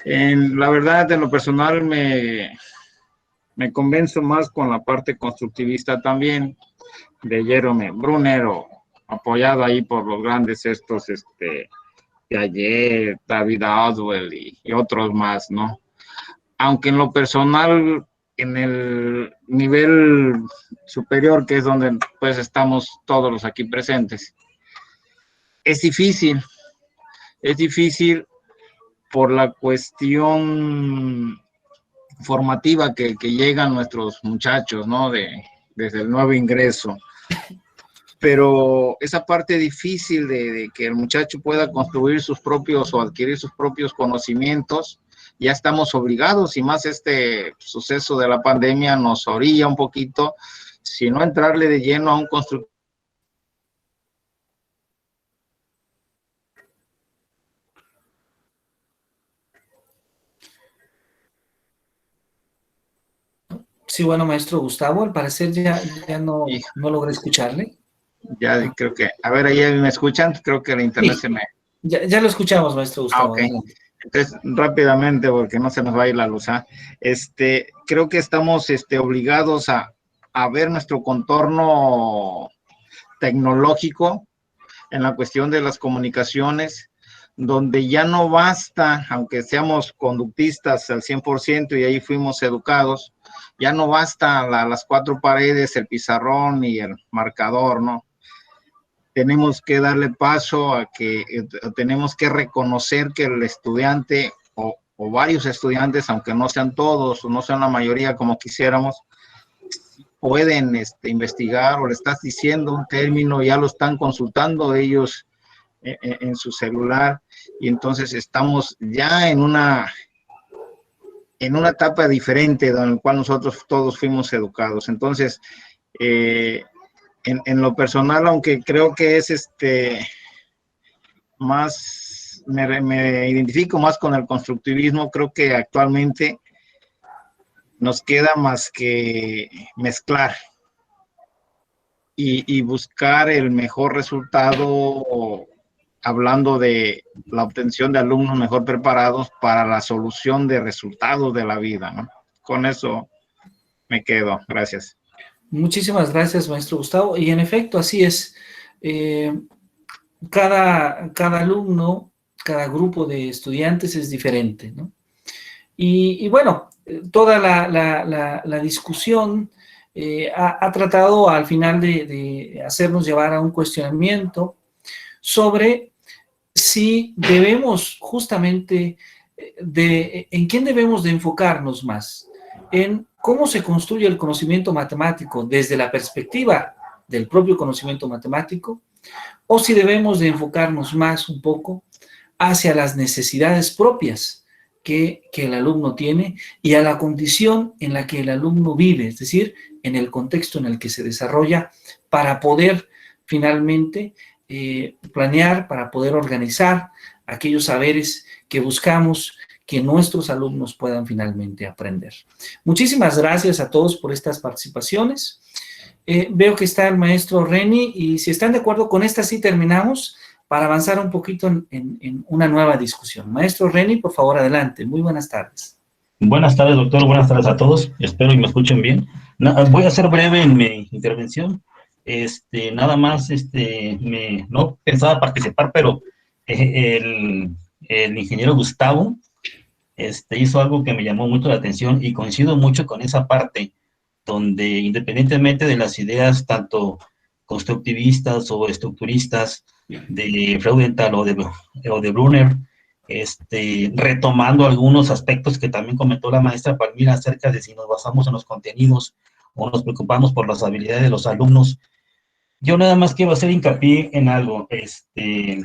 La verdad, en lo personal, me convenzo más con la parte constructivista también, de Jerome Brunner, apoyado ahí por los grandes Piaget, David Oswald y otros más, ¿no? Aunque en lo personal, en el nivel superior, que es donde pues estamos todos los aquí presentes, es difícil por la cuestión formativa que llegan nuestros muchachos, ¿no? Desde el nuevo ingreso. Pero esa parte difícil de que el muchacho pueda construir sus propios o adquirir sus propios conocimientos, ya estamos obligados, y más este suceso de la pandemia nos orilla un poquito, si no entrarle de lleno a un constructor.
Sí, bueno, maestro Gustavo, al parecer ya no logré escucharle.
Ya creo que, a ver, ahí me escuchan, creo que el internet
sí,
se me...
Ya lo escuchamos, maestro Gustavo.
Ok, entonces rápidamente, porque no se nos va a ir la luz, creo que estamos obligados a ver nuestro contorno tecnológico en la cuestión de las comunicaciones, donde ya no basta, aunque seamos conductistas al 100% y ahí fuimos educados, ya no basta las cuatro paredes, el pizarrón y el marcador, ¿no? Tenemos que darle paso a que tenemos que reconocer que el estudiante o varios estudiantes, aunque no sean todos o no sean la mayoría como quisiéramos, pueden investigar, o le estás diciendo un término, ya lo están consultando ellos en su celular, y entonces estamos ya en una etapa diferente en la cual nosotros todos fuimos educados. Entonces, en lo personal, aunque creo que es más, me identifico más con el constructivismo, creo que actualmente nos queda más que mezclar y buscar el mejor resultado, hablando de la obtención de alumnos mejor preparados para la solución de resultados de la vida, ¿no? Con eso me quedo. Gracias.
Muchísimas gracias, maestro Gustavo. Y en efecto, así es. Cada alumno, cada grupo de estudiantes es diferente, ¿no? Y bueno, toda la discusión ha tratado al final de hacernos llevar a un cuestionamiento sobre si debemos justamente en quién debemos de enfocarnos más, en cómo se construye el conocimiento matemático desde la perspectiva del propio conocimiento matemático, o si debemos de enfocarnos más un poco hacia las necesidades propias que el alumno tiene y a la condición en la que el alumno vive, es decir, en el contexto en el que se desarrolla, para poder finalmente planear, para poder organizar aquellos saberes que buscamos que nuestros alumnos puedan finalmente aprender. Muchísimas gracias a todos por estas participaciones. Veo que está el maestro Reni y si están de acuerdo con esta sí terminamos para avanzar un poquito en una nueva discusión. Maestro Reni, por favor, adelante. Muy buenas tardes.
Buenas tardes, doctor. Buenas tardes a todos. Espero y me escuchen bien. Voy a ser breve en mi intervención. Nada más, no pensaba participar, pero el ingeniero Gustavo hizo algo que me llamó mucho la atención y coincido mucho con esa parte donde independientemente de las ideas tanto constructivistas o estructuristas de Freudenthal o de Brunner, retomando algunos aspectos que también comentó la maestra Palmira acerca de si nos basamos en los contenidos o nos preocupamos por las habilidades de los alumnos. Yo nada más quiero hacer hincapié en algo, ¿qué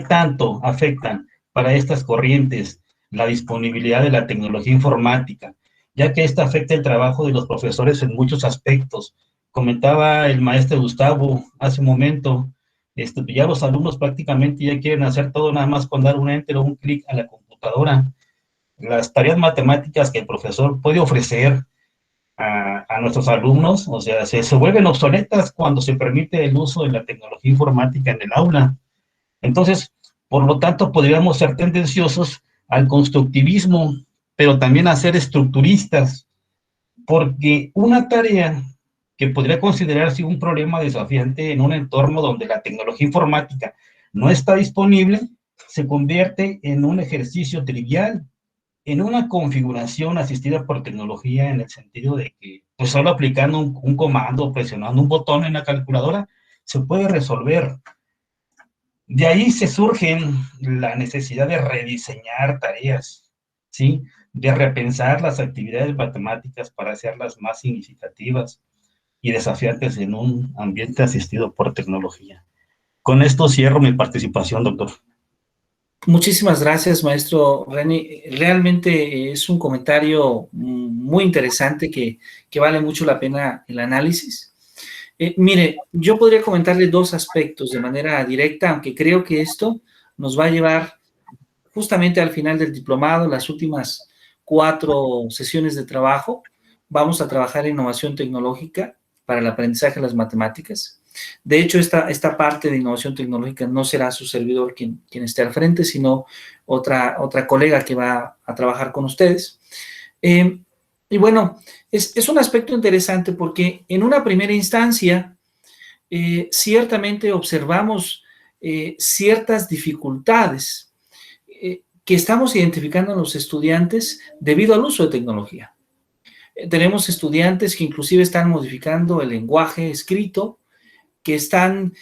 tanto afectan para estas corrientes la disponibilidad de la tecnología informática? Ya que esta afecta el trabajo de los profesores en muchos aspectos. Comentaba el maestro Gustavo hace un momento, ya los alumnos prácticamente ya quieren hacer todo nada más con dar un enter o un clic a la computadora. Las tareas matemáticas que el profesor puede ofrecer a nuestros alumnos, o sea, se vuelven obsoletas cuando se permite el uso de la tecnología informática en el aula. Entonces, por lo tanto, podríamos ser tendenciosos al constructivismo, pero también a ser estructuristas, porque una tarea que podría considerarse un problema desafiante en un entorno donde la tecnología informática no está disponible, se convierte en un ejercicio trivial, en una configuración asistida por tecnología en el sentido de que, pues solo aplicando un comando, presionando un botón en la calculadora, se puede resolver. De ahí se surge la necesidad de rediseñar tareas, ¿sí? De repensar las actividades matemáticas para hacerlas más significativas y desafiantes en un ambiente asistido por tecnología. Con esto cierro mi participación, doctor.
Muchísimas gracias, maestro Reni. Realmente es un comentario muy interesante que vale mucho la pena el análisis. Mire, yo podría comentarle dos aspectos de manera directa, aunque creo que esto nos va a llevar justamente al final del diplomado, las últimas 4 sesiones de trabajo. Vamos a trabajar en innovación tecnológica para el aprendizaje de las matemáticas. De hecho, esta parte de innovación tecnológica no será su servidor quien esté al frente, sino otra colega que va a trabajar con ustedes. Y bueno, es un aspecto interesante porque en una primera instancia, ciertamente observamos ciertas dificultades que estamos identificando en los estudiantes debido al uso de tecnología. Tenemos estudiantes que inclusive están modificando el lenguaje escrito, que están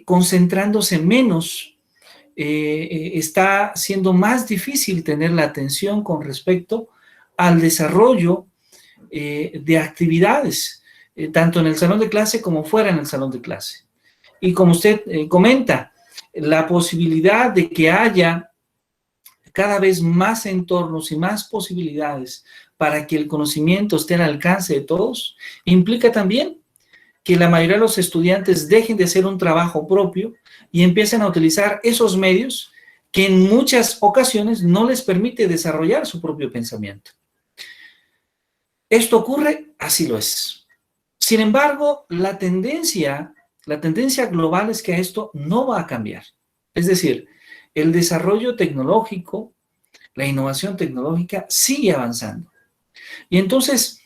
concentrándose menos, está siendo más difícil tener la atención con respecto al desarrollo de actividades, tanto en el salón de clase como fuera en el salón de clase. Y como usted comenta, la posibilidad de que haya cada vez más entornos y más posibilidades para que el conocimiento esté al alcance de todos, implica también que la mayoría de los estudiantes dejen de hacer un trabajo propio y empiecen a utilizar esos medios que en muchas ocasiones no les permite desarrollar su propio pensamiento. ¿Esto ocurre? Así lo es. Sin embargo, la tendencia global es que esto no va a cambiar. Es decir, el desarrollo tecnológico, la innovación tecnológica sigue avanzando. Y entonces,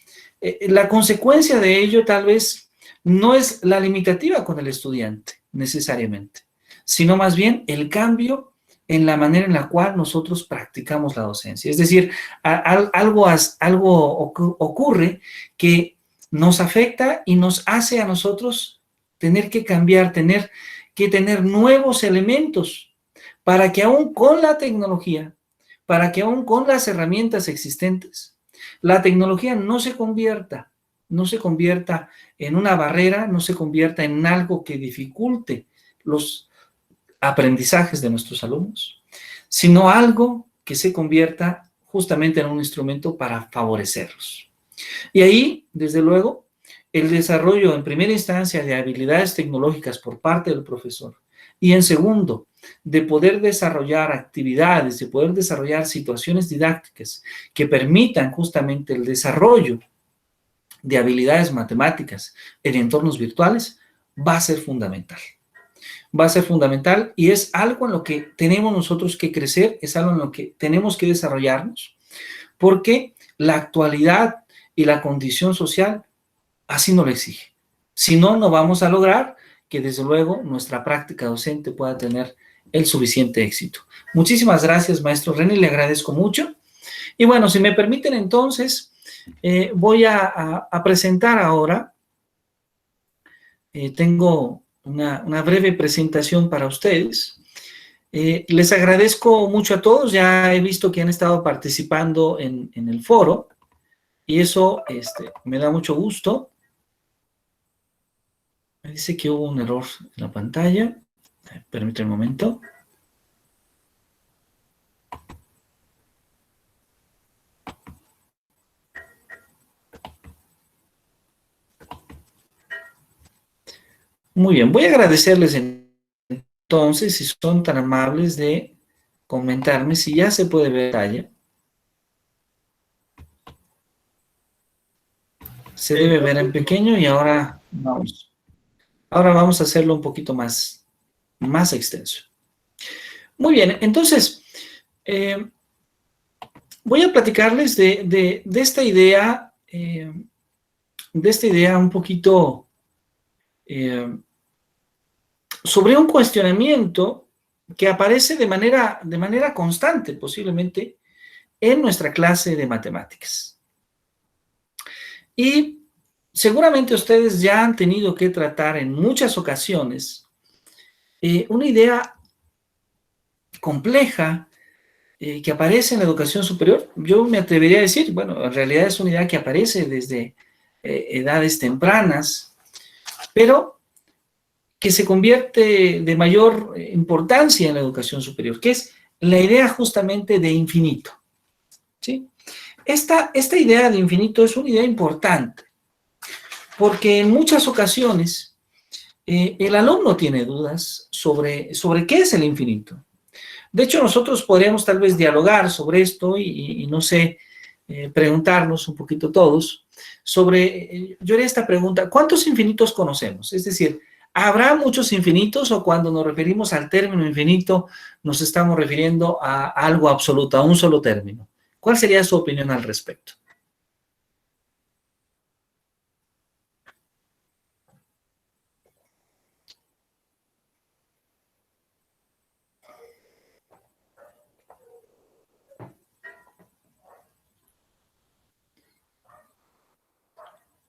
la consecuencia de ello tal vez no es la limitativa con el estudiante, necesariamente, sino más bien el cambio en la manera en la cual nosotros practicamos la docencia. Es decir, algo ocurre que nos afecta y nos hace a nosotros tener que cambiar, tener que tener nuevos elementos para que aún con la tecnología, para que aún con las herramientas existentes, la tecnología no se convierta en una barrera, no se convierta en algo que dificulte los aprendizajes de nuestros alumnos, sino algo que se convierta justamente en un instrumento para favorecerlos. Y ahí, desde luego, el desarrollo en primera instancia de habilidades tecnológicas por parte del profesor y en segundo, de poder desarrollar actividades, de poder desarrollar situaciones didácticas que permitan justamente el desarrollo de habilidades matemáticas en entornos virtuales, va a ser fundamental. Va a ser fundamental y es algo en lo que tenemos nosotros que crecer, es algo en lo que tenemos que desarrollarnos, porque la actualidad y la condición social así nos lo exige. Si no, no vamos a lograr que desde luego nuestra práctica docente pueda tener el suficiente éxito. Muchísimas gracias, maestro René, le agradezco mucho. Y bueno, si me permiten entonces, voy a presentar ahora, tengo una breve presentación para ustedes. Les agradezco mucho a todos, ya he visto que han estado participando en el foro, y eso me da mucho gusto. Me dice que hubo un error en la pantalla. Permítame un momento. Muy bien, voy a agradecerles entonces si son tan amables de comentarme si ya se puede ver la pantalla. Se debe ver en pequeño y ahora vamos a hacerlo un poquito más extenso. Muy bien, entonces voy a platicarles de esta idea, un poquito sobre un cuestionamiento que aparece de manera constante, posiblemente, en nuestra clase de matemáticas. Y seguramente ustedes ya han tenido que tratar en muchas ocasiones una idea compleja que aparece en la educación superior. Yo me atrevería a decir, bueno, en realidad es una idea que aparece desde edades tempranas, pero que se convierte de mayor importancia en la educación superior, que es la idea justamente de infinito, ¿sí? Esta idea de infinito es una idea importante, porque en muchas ocasiones el alumno tiene dudas sobre qué es el infinito. De hecho, nosotros podríamos tal vez dialogar sobre esto y no sé, preguntarnos un poquito todos sobre, yo haría esta pregunta, ¿cuántos infinitos conocemos? Es decir, ¿habrá muchos infinitos o cuando nos referimos al término infinito nos estamos refiriendo a algo absoluto, a un solo término? ¿Cuál sería su opinión al respecto?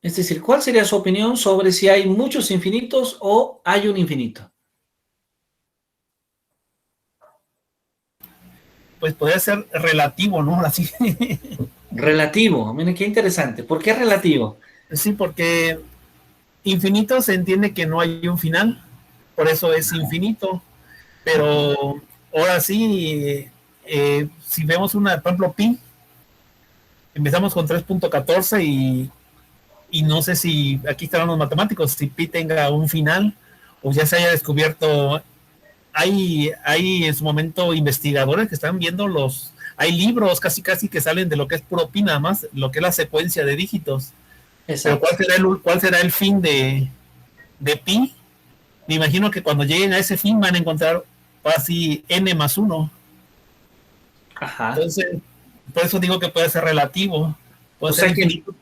Es decir, ¿cuál sería su opinión sobre si hay muchos infinitos o hay un infinito?
Pues podría ser relativo, ¿no? Así.
Relativo, miren qué interesante. ¿Por qué relativo?
Sí, porque infinito se entiende que no hay un final, por eso es infinito. Pero ahora sí, si vemos por ejemplo, pi, empezamos con 3.14 y no sé si aquí estarán los matemáticos, si pi tenga un final o ya se haya descubierto. Hay en su momento investigadores que están viendo hay libros casi que salen de lo que es puro pi nada más, lo que es la secuencia de dígitos. Exacto. Pero ¿cuál será el fin de pi? Me imagino que cuando lleguen a ese fin van a encontrar así n más 1.
Ajá.
Entonces, por eso digo que puede ser relativo. Puede ser infinito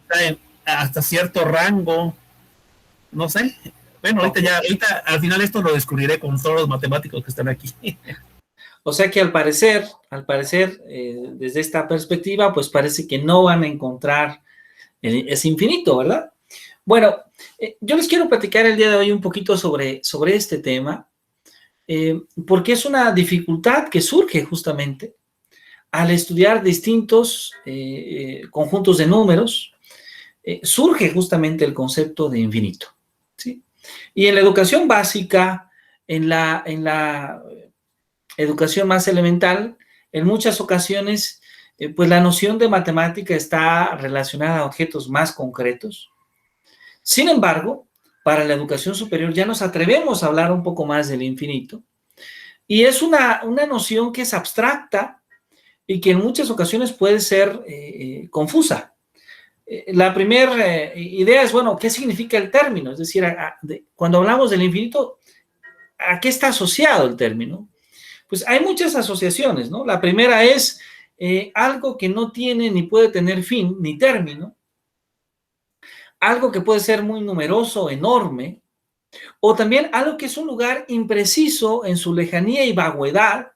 hasta cierto rango. No sé. Bueno, ahorita al final esto lo descubriré con todos los matemáticos que están aquí.
O sea que al parecer, desde esta perspectiva, pues parece que no van a encontrar ese infinito, ¿verdad? Bueno, yo les quiero platicar el día de hoy un poquito sobre este tema, porque es una dificultad que surge justamente al estudiar distintos conjuntos de números, surge justamente el concepto de infinito, ¿sí? Y en la educación básica, en la educación más elemental, en muchas ocasiones, pues la noción de matemática está relacionada a objetos más concretos. Sin embargo, para la educación superior ya nos atrevemos a hablar un poco más del infinito, y es una noción que es abstracta y que en muchas ocasiones puede ser confusa. La primera idea es, bueno, ¿qué significa el término? Es decir, cuando hablamos del infinito, ¿a qué está asociado el término? Pues hay muchas asociaciones, ¿no? La primera es algo que no tiene ni puede tener fin ni término, algo que puede ser muy numeroso, enorme, o también algo que es un lugar impreciso en su lejanía y vaguedad,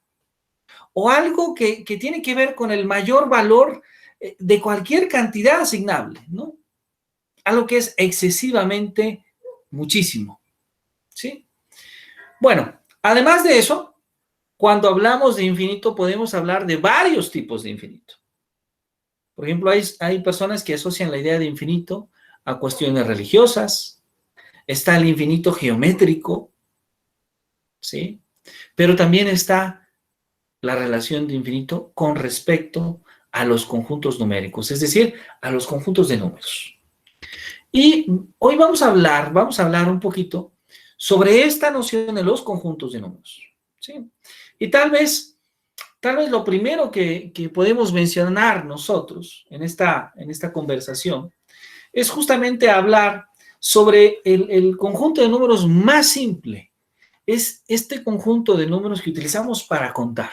o algo que tiene que ver con el mayor valor de cualquier cantidad asignable, ¿no? Algo que es excesivamente muchísimo, ¿sí? Bueno, además de eso, cuando hablamos de infinito podemos hablar de varios tipos de infinito. Por ejemplo, hay personas que asocian la idea de infinito a cuestiones religiosas. Está el infinito geométrico, ¿sí? Pero también está la relación de infinito con respecto a los conjuntos numéricos, es decir, a los conjuntos de números. Y hoy vamos a hablar un poquito sobre esta noción de los conjuntos de números, ¿sí? Y tal vez lo primero que podemos mencionar nosotros en esta conversación es justamente hablar sobre el conjunto de números más simple. Es este conjunto de números que utilizamos para contar,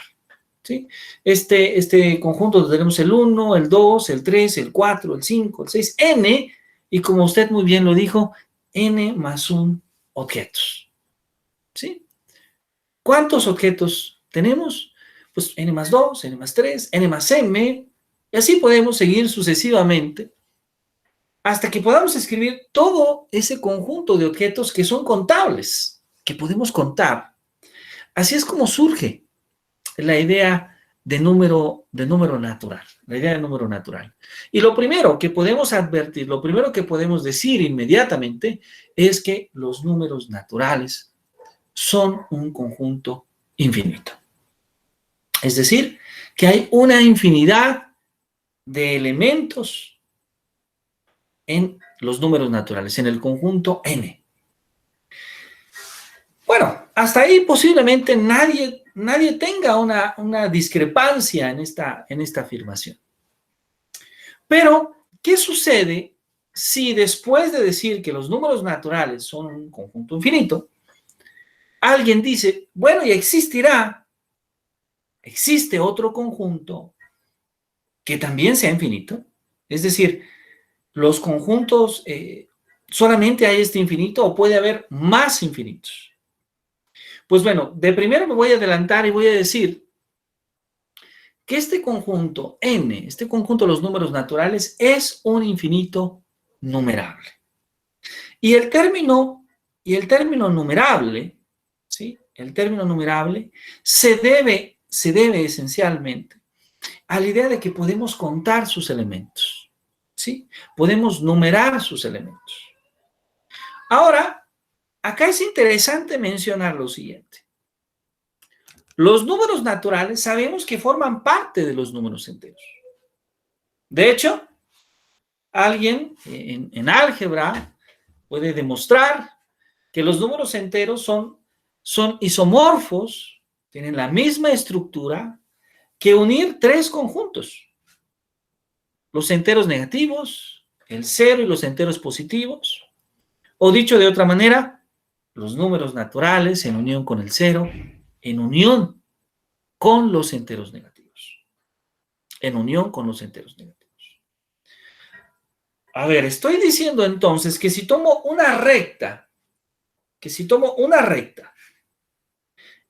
¿sí? Este conjunto donde tenemos el 1, el 2, el 3, el 4, el 5, el 6, n, y como usted muy bien lo dijo, n más 1 objetos, ¿sí? ¿Cuántos objetos tenemos? Pues n más 2, n más 3, n más m, y así podemos seguir sucesivamente hasta que podamos escribir todo ese conjunto de objetos que son contables, que podemos contar. Así es como surge la idea de número natural, la idea de número natural. Y lo primero que podemos advertir, lo primero que podemos decir inmediatamente es que los números naturales son un conjunto infinito. Es decir, que hay una infinidad de elementos en los números naturales, en el conjunto n. Bueno, hasta ahí posiblemente nadie tenga una discrepancia en esta afirmación. Pero, ¿qué sucede si después de decir que los números naturales son un conjunto infinito, alguien dice, bueno, y existe otro conjunto que también sea infinito? Es decir, los conjuntos, solamente hay este infinito o puede haber más infinitos. Pues bueno, de primero me voy a adelantar y voy a decir que este conjunto n, este conjunto de los números naturales, es un infinito numerable. Y el término numerable, ¿sí? El término numerable se debe esencialmente a la idea de que podemos contar sus elementos, ¿sí? Podemos numerar sus elementos. Ahora, acá es interesante mencionar lo siguiente. Los números naturales sabemos que forman parte de los números enteros. De hecho, alguien en álgebra puede demostrar que los números enteros son isomorfos, tienen la misma estructura que unir tres conjuntos: los enteros negativos, el 0 y los enteros positivos, o dicho de otra manera, los números naturales en unión con el 0, en unión con los enteros negativos. En unión con los enteros negativos. A ver, estoy diciendo entonces que si tomo una recta,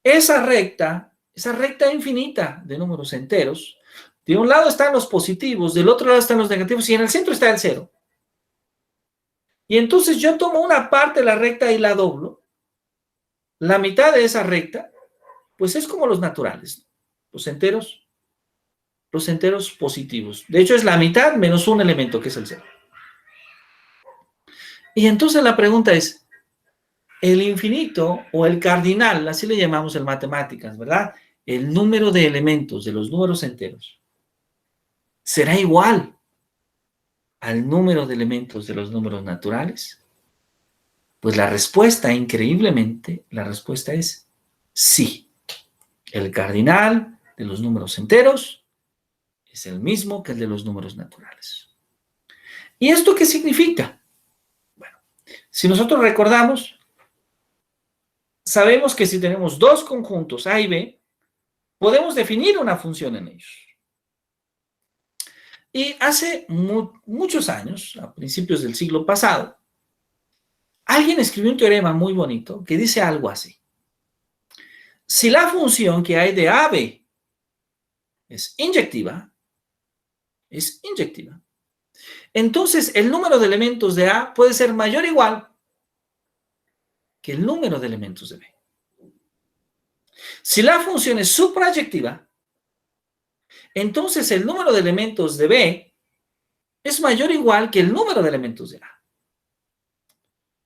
esa recta infinita de números enteros, de un lado están los positivos, del otro lado están los negativos, y en el centro está el 0. Y entonces yo tomo una parte de la recta y la doblo. La mitad de esa recta, pues es como los naturales, los enteros positivos. De hecho, es la mitad menos un elemento, que es el 0. Y entonces la pregunta es, el infinito o el cardinal, así le llamamos en matemáticas, ¿verdad? el número de elementos de los números enteros será igual al número de elementos de los números naturales? Pues la respuesta, increíblemente, la respuesta es sí. El cardinal de los números enteros es el mismo que el de los números naturales. ¿Y esto qué significa? Bueno, si nosotros recordamos, sabemos que si tenemos dos conjuntos A y B, podemos definir una función en ellos. Y hace muchos años, a principios del siglo pasado, alguien escribió un teorema muy bonito que dice algo así. Si la función que hay de AB es inyectiva, entonces el número de elementos de A puede ser mayor o igual que el número de elementos de B. Si la función es suprayectiva, entonces el número de elementos de B es mayor o igual que el número de elementos de A.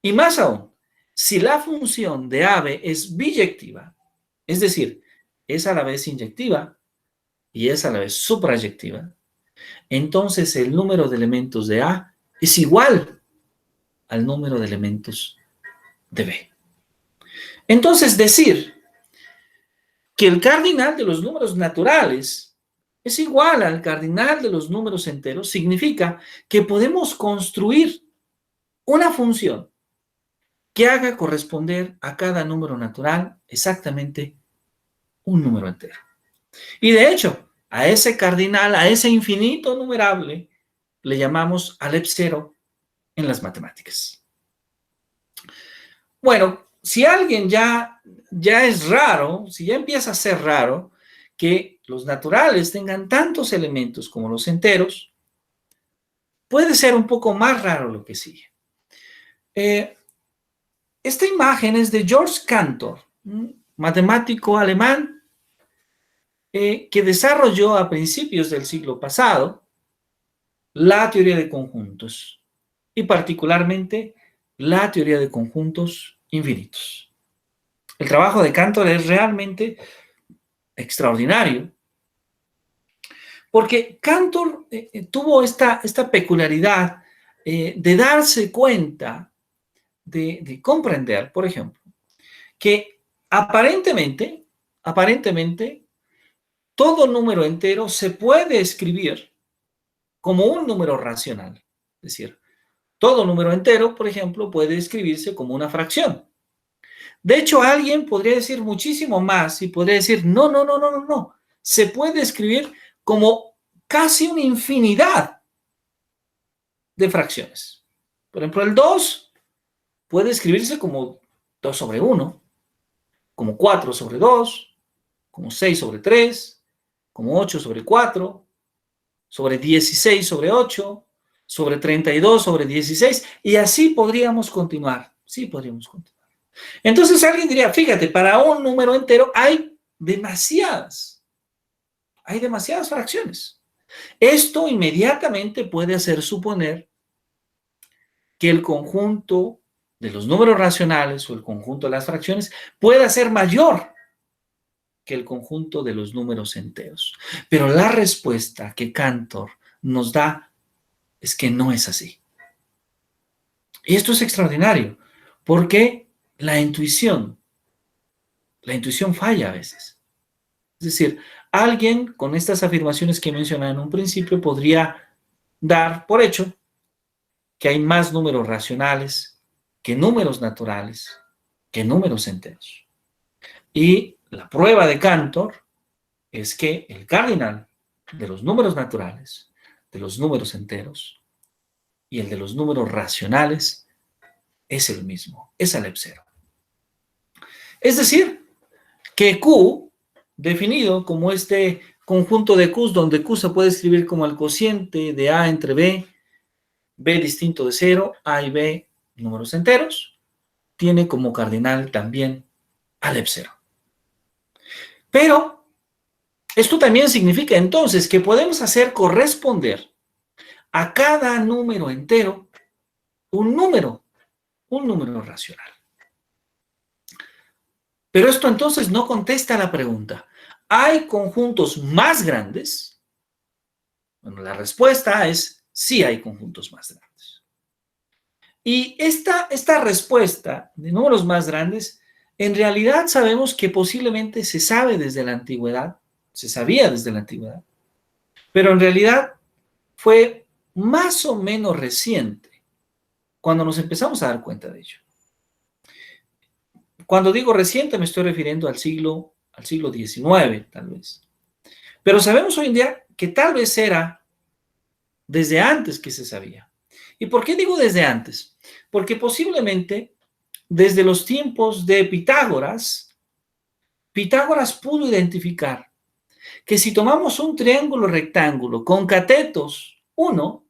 Y más aún, si la función de AB es biyectiva, es decir, es a la vez inyectiva y es a la vez suprayectiva, entonces el número de elementos de A es igual al número de elementos de B. Entonces decir que el cardinal de los números naturales es igual al cardinal de los números enteros significa que podemos construir una función que haga corresponder a cada número natural exactamente un número entero. Y de hecho, a ese cardinal, a ese infinito numerable, le llamamos Aleph 0 en las matemáticas. Bueno, si alguien ya es raro, si ya empieza a ser raro que los naturales tengan tantos elementos como los enteros, puede ser un poco más raro lo que sigue. Esta imagen es de George Cantor, un matemático alemán que desarrolló a principios del siglo pasado la teoría de conjuntos y particularmente la teoría de conjuntos infinitos. El trabajo de Cantor es realmente extraordinario porque Cantor tuvo esta peculiaridad de darse cuenta, de comprender, por ejemplo, que aparentemente, todo número entero se puede escribir como un número racional. Es decir, todo número entero, por ejemplo, puede escribirse como una fracción. De hecho, alguien podría decir muchísimo más y podría decir, no. Se puede escribir como casi una infinidad de fracciones. Por ejemplo, el 2 puede escribirse como 2 sobre 1, como 4 sobre 2, como 6 sobre 3, como 8 sobre 4, sobre 16 sobre 8, sobre 32 sobre 16, y así podríamos continuar. Sí, podríamos continuar. Entonces alguien diría, fíjate, para un número entero hay demasiadas fracciones. Esto inmediatamente puede hacer suponer que el conjunto de los números racionales o el conjunto de las fracciones pueda ser mayor que el conjunto de los números enteros. Pero la respuesta que Cantor nos da es que no es así. Y esto es extraordinario, porque la intuición falla a veces. Es decir, alguien con estas afirmaciones que mencioné en un principio podría dar por hecho que hay más números racionales que números naturales, que números enteros. Y la prueba de Cantor es que el cardinal de los números naturales, de los números enteros y el de los números racionales es el mismo, es Aleph 0. Es decir, que Q, definido como este conjunto de Qs, donde Q se puede escribir como el cociente de A entre B, B distinto de 0, A y B, números enteros, tiene como cardinal también Aleph 0. Pero esto también significa entonces que podemos hacer corresponder a cada número entero un número racional. Pero esto entonces no contesta la pregunta, ¿hay conjuntos más grandes? Bueno, la respuesta es sí hay conjuntos más grandes. Y esta respuesta de números más grandes, en realidad sabemos que posiblemente se sabe desde la antigüedad, se sabía desde la antigüedad, pero en realidad fue más o menos reciente cuando nos empezamos a dar cuenta de ello. Cuando digo reciente me estoy refiriendo al siglo XIX, tal vez. Pero sabemos hoy en día que tal vez era desde antes que se sabía. ¿Y por qué digo desde antes? Porque posiblemente desde los tiempos de Pitágoras, Pitágoras pudo identificar que si tomamos un triángulo rectángulo con catetos 1,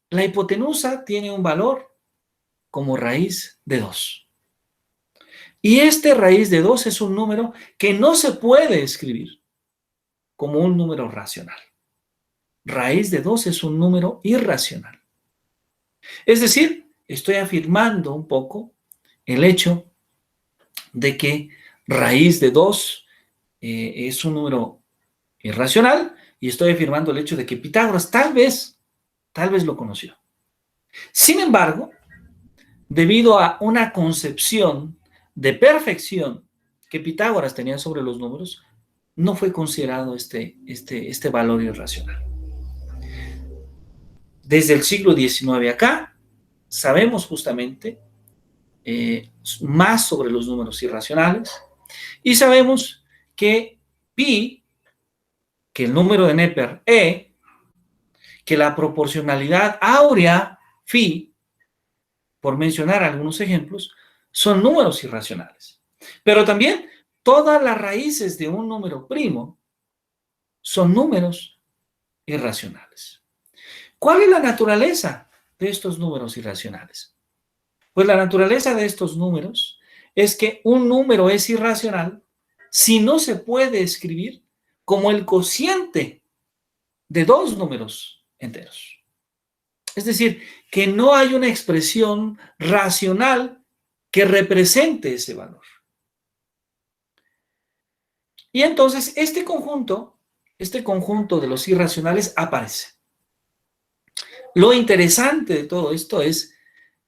la hipotenusa tiene un valor como raíz de 2. Y este raíz de 2 es un número que no se puede escribir como un número racional. Raíz de 2 es un número irracional. Es decir, estoy afirmando un poco el hecho de que raíz de 2 es un número irracional y estoy afirmando el hecho de que Pitágoras tal vez lo conoció. Sin embargo, debido a una concepción de perfección que Pitágoras tenía sobre los números, no fue considerado este valor irracional. Desde el siglo XIX acá, sabemos justamente más sobre los números irracionales y sabemos que pi, que el número de Neper e, que la proporcionalidad áurea phi, por mencionar algunos ejemplos, son números irracionales. Pero también todas las raíces de un número primo son números irracionales. ¿Cuál es la naturaleza de estos números irracionales? Pues la naturaleza de estos números es que un número es irracional si no se puede escribir como el cociente de dos números enteros. Es decir, que no hay una expresión racional que represente ese valor. Y entonces este conjunto de los irracionales aparece. Lo interesante de todo esto es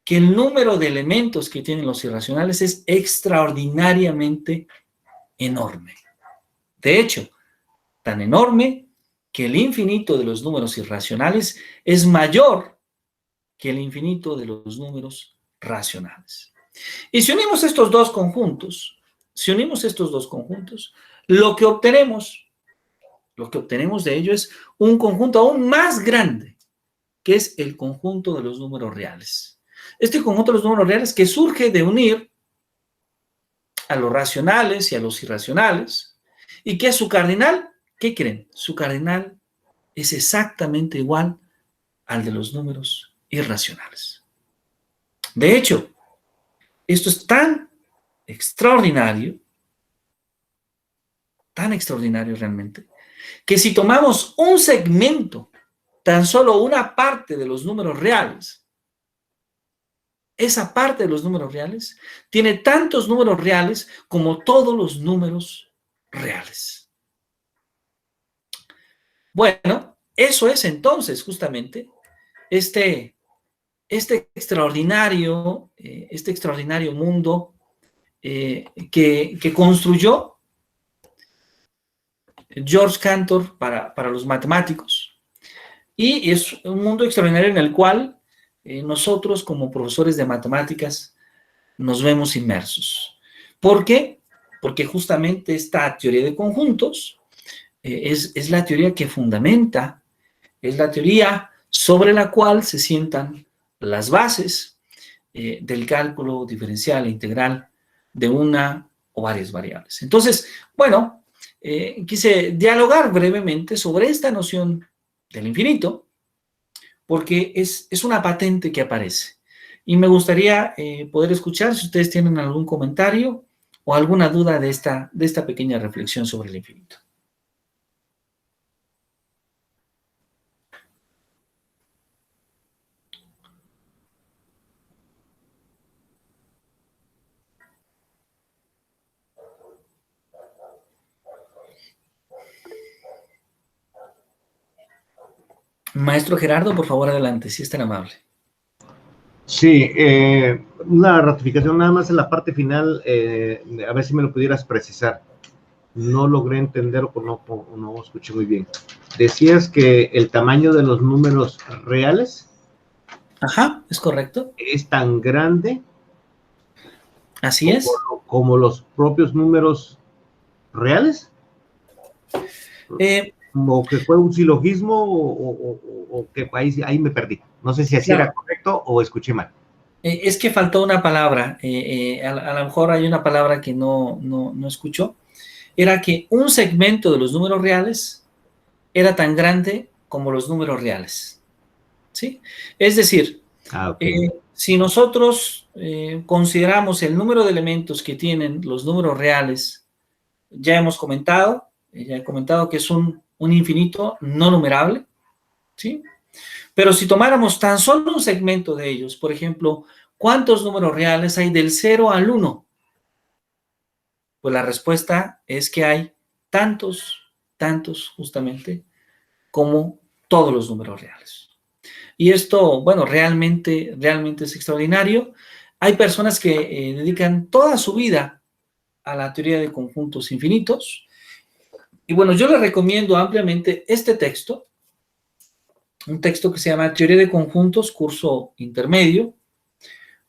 que el número de elementos que tienen los irracionales es extraordinariamente enorme. De hecho, tan enorme que el infinito de los números irracionales es mayor que el infinito de los números racionales. Y si unimos estos dos conjuntos, lo que obtenemos de ello es un conjunto aún más grande, que es el conjunto de los números reales. Este conjunto de los números reales que surge de unir a los racionales y a los irracionales, y que es su cardinal, ¿qué creen? Su cardinal es exactamente igual al de los números irracionales. De hecho, esto es tan extraordinario realmente, que si tomamos un segmento, tan solo una parte de los números reales, esa parte de los números reales tiene tantos números reales como todos los números reales. Bueno, eso es entonces justamente este extraordinario mundo que construyó George Cantor para los matemáticos. Y es un mundo extraordinario en el cual nosotros como profesores de matemáticas nos vemos inmersos. ¿Por qué? Porque justamente esta teoría de conjuntos es la teoría que fundamenta, es la teoría sobre la cual se sientan las bases del cálculo diferencial e integral de una o varias variables. Entonces, bueno, quise dialogar brevemente sobre esta noción del infinito, porque es una patente que aparece. Y me gustaría poder escuchar si ustedes tienen algún comentario o alguna duda de esta pequeña reflexión sobre el infinito. Maestro Gerardo, por favor, adelante, si es tan amable.
Sí, una ratificación nada más en la parte final, a ver si me lo pudieras precisar. No logré entender o no escuché muy bien. Decías que el tamaño de los números reales
Ajá, es correcto.
es tan grande
Así es.
como los propios números reales. ¿O que fue un silogismo o que ahí me perdí? No sé si así
Claro.
era correcto o escuché mal.
Es que faltó una palabra, a lo mejor hay una palabra que no escuchó. Era que un segmento de los números reales era tan grande como los números reales, ¿sí? Es decir, si nosotros consideramos el número de elementos que tienen los números reales, ya he comentado que es un infinito no numerable, ¿sí? Pero si tomáramos tan solo un segmento de ellos, por ejemplo, ¿cuántos números reales hay del 0 al 1? Pues la respuesta es que hay tantos justamente, como todos los números reales. Y esto, bueno, realmente es extraordinario. Hay personas que dedican toda su vida a la teoría de conjuntos infinitos. Y bueno, yo les recomiendo ampliamente este texto, un texto que se llama Teoría de Conjuntos, curso intermedio,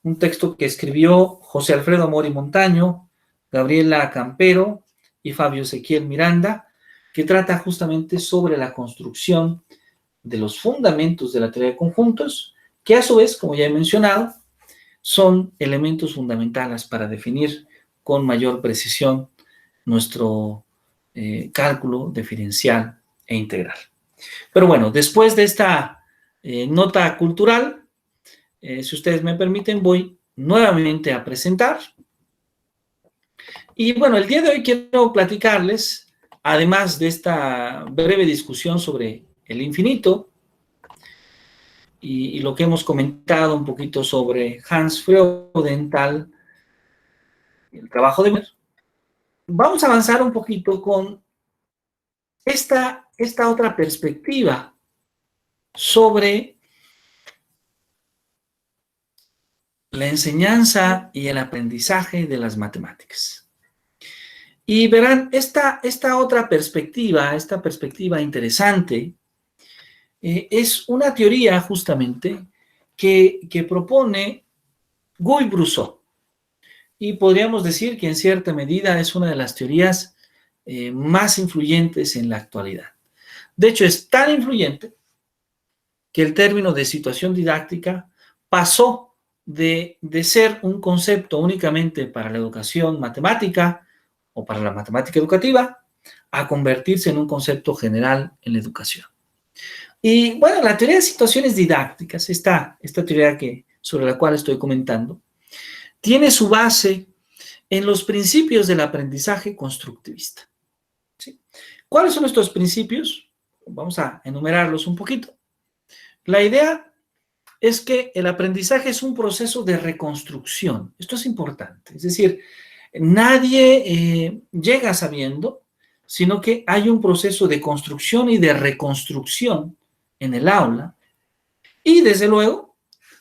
un texto que escribió José Alfredo Mori Montaño, Gabriela Campero y Fabio Ezequiel Miranda, que trata justamente sobre la construcción de los fundamentos de la teoría de conjuntos, que a su vez, como ya he mencionado, son elementos fundamentales para definir con mayor precisión nuestro cálculo diferencial e integral. Pero bueno, después de esta nota cultural, si ustedes me permiten, voy nuevamente a presentar. Y bueno, el día de hoy quiero platicarles, además de esta breve discusión sobre el infinito y lo que hemos comentado un poquito sobre Hans Freudenthal, el trabajo de Wiener, vamos a avanzar un poquito con esta otra perspectiva sobre la enseñanza y el aprendizaje de las matemáticas. Y verán, esta otra perspectiva, esta perspectiva interesante, es una teoría justamente que propone Guy Brousseau. Y podríamos decir que en cierta medida es una de las teorías más influyentes en la actualidad. De hecho, es tan influyente que el término de situación didáctica pasó de ser un concepto únicamente para la educación matemática o para la matemática educativa a convertirse en un concepto general en la educación. Y bueno, la teoría de situaciones didácticas, esta teoría sobre la cual estoy comentando, tiene su base en los principios del aprendizaje constructivista. ¿Sí? ¿Cuáles son estos principios? Vamos a enumerarlos un poquito. La idea es que el aprendizaje es un proceso de reconstrucción. Esto es importante. Es decir, nadie llega sabiendo, sino que hay un proceso de construcción y de reconstrucción en el aula. Y desde luego,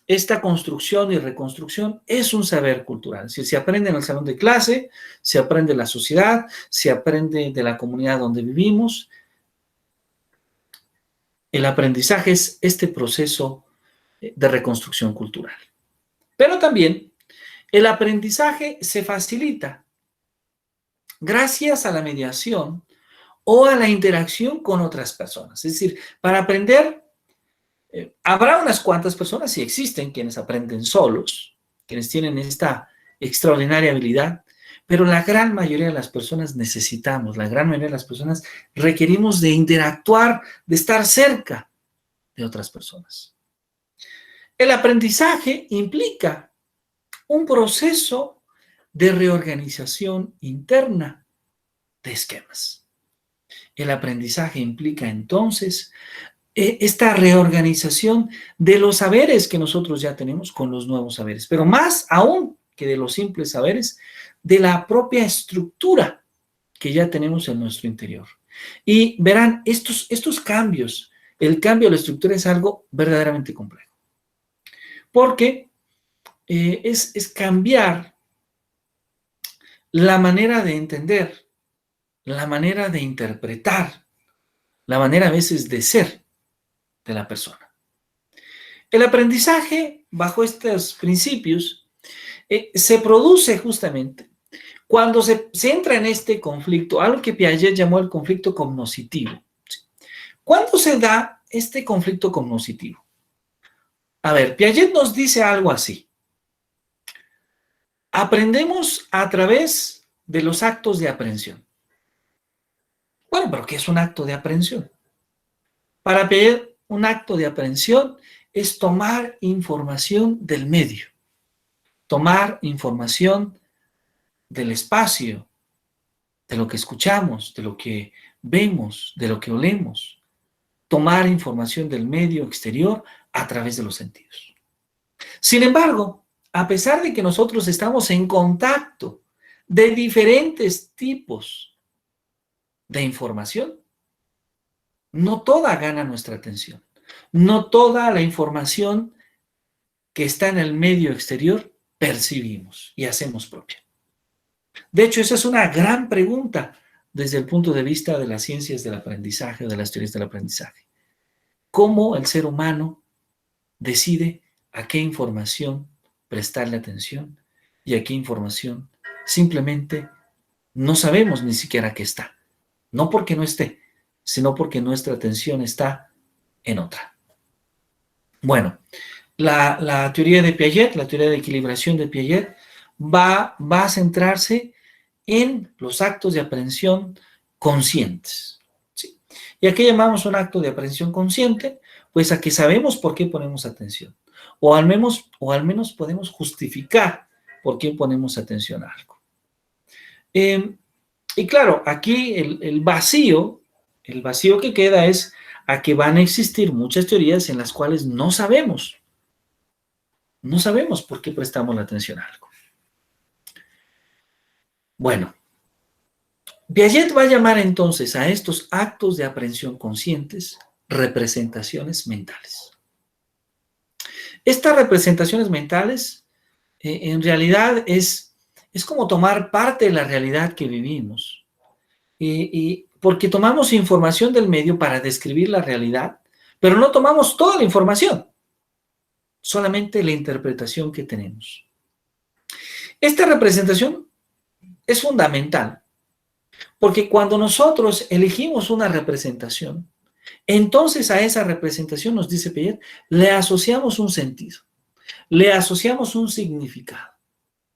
esta construcción y reconstrucción es un saber cultural. Es decir, se aprende en el salón de clase, se aprende en la sociedad, se aprende de la comunidad donde vivimos. El aprendizaje es este proceso de reconstrucción cultural. Pero también el aprendizaje se facilita gracias a la mediación o a la interacción con otras personas. Es decir, para aprender, habrá unas cuantas personas, si existen, quienes aprenden solos, quienes tienen esta extraordinaria habilidad, pero la gran mayoría de las personas necesitamos, la gran mayoría de las personas requerimos de interactuar, de estar cerca de otras personas. El aprendizaje implica un proceso de reorganización interna de esquemas. El aprendizaje implica entonces esta reorganización de los saberes que nosotros ya tenemos con los nuevos saberes, pero más aún que de los simples saberes, de la propia estructura que ya tenemos en nuestro interior. Y verán, estos cambios el cambio de la estructura es algo verdaderamente complejo. Porque es cambiar la manera de entender, la manera de interpretar, la manera a veces de ser de la persona. El aprendizaje, bajo estos principios, se produce justamente cuando se entra en este conflicto, algo que Piaget llamó el conflicto cognoscitivo. ¿Cuándo se da este conflicto cognoscitivo? A ver, Piaget nos dice algo así. Aprendemos a través de los actos de aprehensión. Bueno, pero ¿qué es un acto de aprehensión? Para Piaget, un acto de aprehensión es tomar información del medio, tomar información del espacio, de lo que escuchamos, de lo que vemos, de lo que olemos, tomar información del medio exterior a través de los sentidos. Sin embargo, a pesar de que nosotros estamos en contacto de diferentes tipos de información, no toda gana nuestra atención. No toda la información que está en el medio exterior percibimos y hacemos propia. De hecho, esa es una gran pregunta desde el punto de vista de las ciencias del aprendizaje o de las teorías del aprendizaje. ¿Cómo el ser humano decide a qué información prestarle atención y a qué información simplemente no sabemos ni siquiera que está? No porque no esté, sino porque nuestra atención está en otra. Bueno, la teoría de Piaget, la teoría de equilibración de Piaget, va a centrarse en los actos de aprehensión conscientes. ¿Sí? ¿Y a qué llamamos un acto de aprehensión consciente? Pues a que sabemos por qué ponemos atención, o al menos podemos justificar por qué ponemos atención a algo. Y claro, aquí el vacío que queda es a que van a existir muchas teorías en las cuales no sabemos por qué prestamos la atención a algo. Bueno, Piaget va a llamar entonces a estos actos de aprehensión conscientes representaciones mentales. Estas representaciones mentales en realidad es como tomar parte de la realidad que vivimos. Porque tomamos información del medio para describir la realidad, pero no tomamos toda la información, solamente la interpretación que tenemos. Esta representación es fundamental, porque cuando nosotros elegimos una representación, entonces a esa representación, nos dice Piaget, le asociamos un sentido, le asociamos un significado.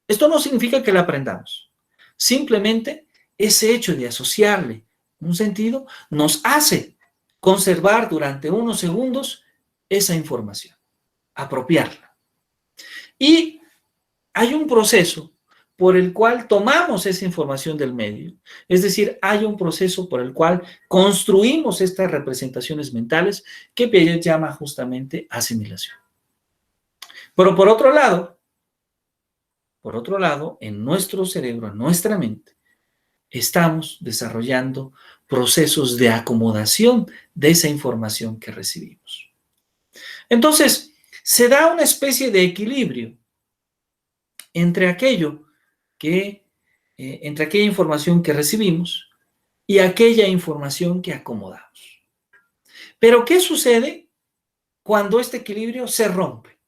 Esto no significa que la aprendamos, simplemente ese hecho de asociarle un sentido nos hace conservar durante unos segundos esa información, apropiarla. Y hay un proceso por el cual tomamos esa información del medio, es decir, hay un proceso por el cual construimos estas representaciones mentales que Piaget llama justamente asimilación. Pero por otro lado, en nuestro cerebro, en nuestra mente, estamos desarrollando procesos de acomodación de esa información que recibimos. Entonces, se da una especie de equilibrio entre aquella información que recibimos y aquella información que acomodamos. Pero, ¿qué sucede cuando este equilibrio se rompe?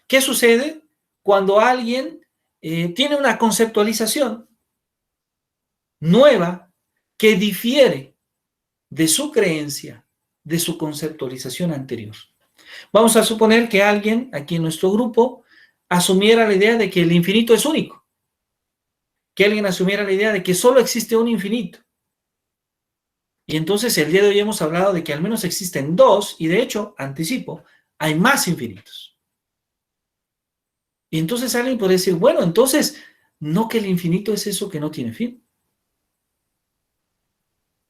¿Qué sucede cuando alguien tiene una conceptualización nueva que difiere de su creencia, de su conceptualización anterior? Vamos a suponer que alguien aquí en nuestro grupo asumiera la idea de que el infinito es único, que alguien asumiera la idea de que solo existe un infinito. Y entonces el día de hoy hemos hablado de que al menos existen dos, y de hecho, anticipo, hay más infinitos. Y entonces alguien puede decir, bueno, entonces, ¿no que el infinito es eso que no tiene fin?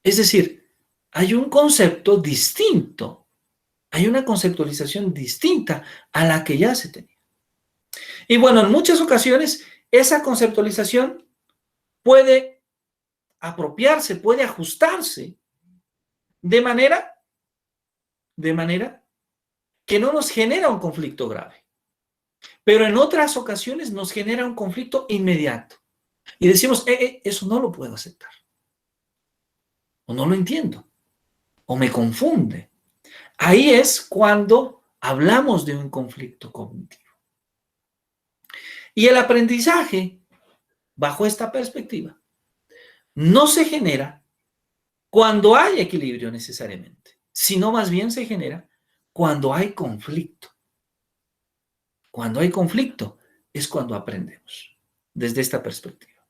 Es decir, hay un concepto distinto, hay una conceptualización distinta a la que ya se tenía. Y bueno, en muchas ocasiones esa conceptualización puede apropiarse, puede ajustarse de manera de manera que no nos genera un conflicto grave. Pero en otras ocasiones nos genera un conflicto inmediato. Y decimos, eso no lo puedo aceptar. O no lo entiendo. O me confunde. Ahí es cuando hablamos de un conflicto cognitivo. Y el aprendizaje, bajo esta perspectiva, no se genera cuando hay equilibrio necesariamente, sino más bien se genera cuando hay conflicto. Cuando hay conflicto es cuando aprendemos, desde esta perspectiva.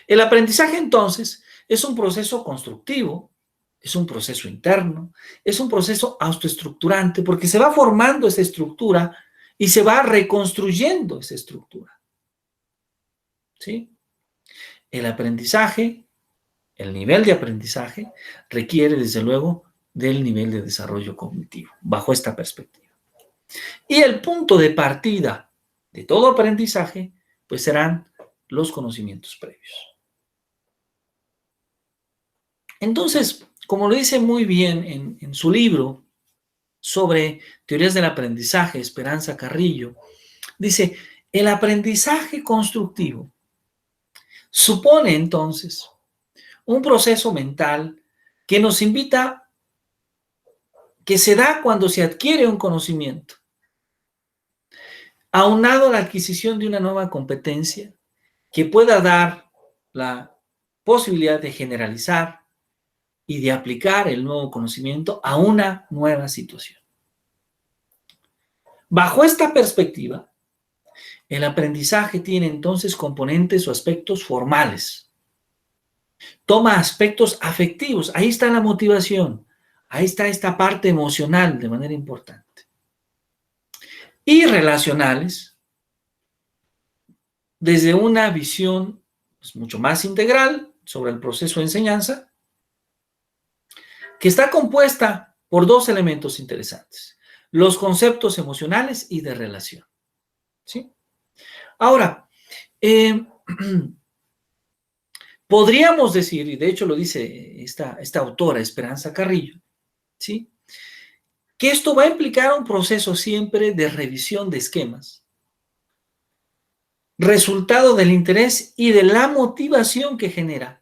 El aprendizaje, entonces, es un proceso constructivo, es un proceso interno, es un proceso autoestructurante, porque se va formando esa estructura y se va reconstruyendo esa estructura. ¿Sí? El aprendizaje, el nivel de aprendizaje, requiere, desde luego, del nivel de desarrollo cognitivo, bajo esta perspectiva. Y el punto de partida de todo aprendizaje, pues serán los conocimientos previos. Entonces, como lo dice muy bien en su libro sobre teorías del aprendizaje, Esperanza Carrillo, dice, el aprendizaje constructivo supone entonces un proceso mental que nos invita, que se da cuando se adquiere un conocimiento, aunado a la adquisición de una nueva competencia que pueda dar la posibilidad de generalizar y de aplicar el nuevo conocimiento a una nueva situación. Bajo esta perspectiva, el aprendizaje tiene entonces componentes o aspectos formales. Toma aspectos afectivos, ahí está la motivación, ahí está esta parte emocional de manera importante. Y relacionales, desde una visión pues, mucho más integral sobre el proceso de enseñanza, que está compuesta por dos elementos interesantes, los conceptos emocionales y de relación. ¿Sí? Ahora, podríamos decir, y de hecho lo dice esta autora, Esperanza Carrillo, ¿sí?, que esto va a implicar un proceso siempre de revisión de esquemas, resultado del interés y de la motivación que genera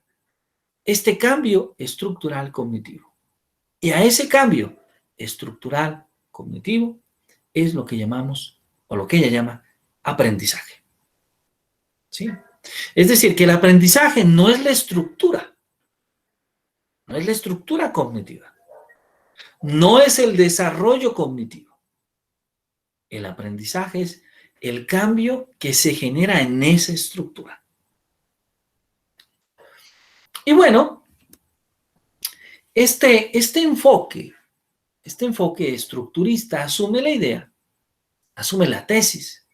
este cambio estructural cognitivo. Y a ese cambio estructural cognitivo es lo que llamamos, o lo que ella llama, aprendizaje. ¿Sí? Es decir, que el aprendizaje no es la estructura, no es la estructura cognitiva, no es el desarrollo cognitivo. El aprendizaje es el cambio que se genera en esa estructura. Y bueno, este enfoque estructurista asume la idea, asume la tesis,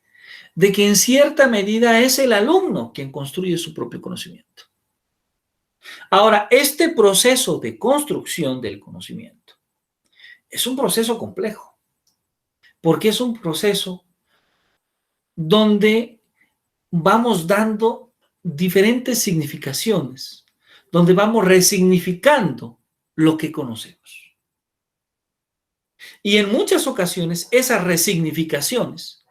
de que en cierta medida es el alumno quien construye su propio conocimiento. Ahora, este proceso de construcción del conocimiento es un proceso complejo, porque es un proceso donde vamos dando diferentes significaciones, donde vamos resignificando lo que conocemos. Y en muchas ocasiones esas resignificaciones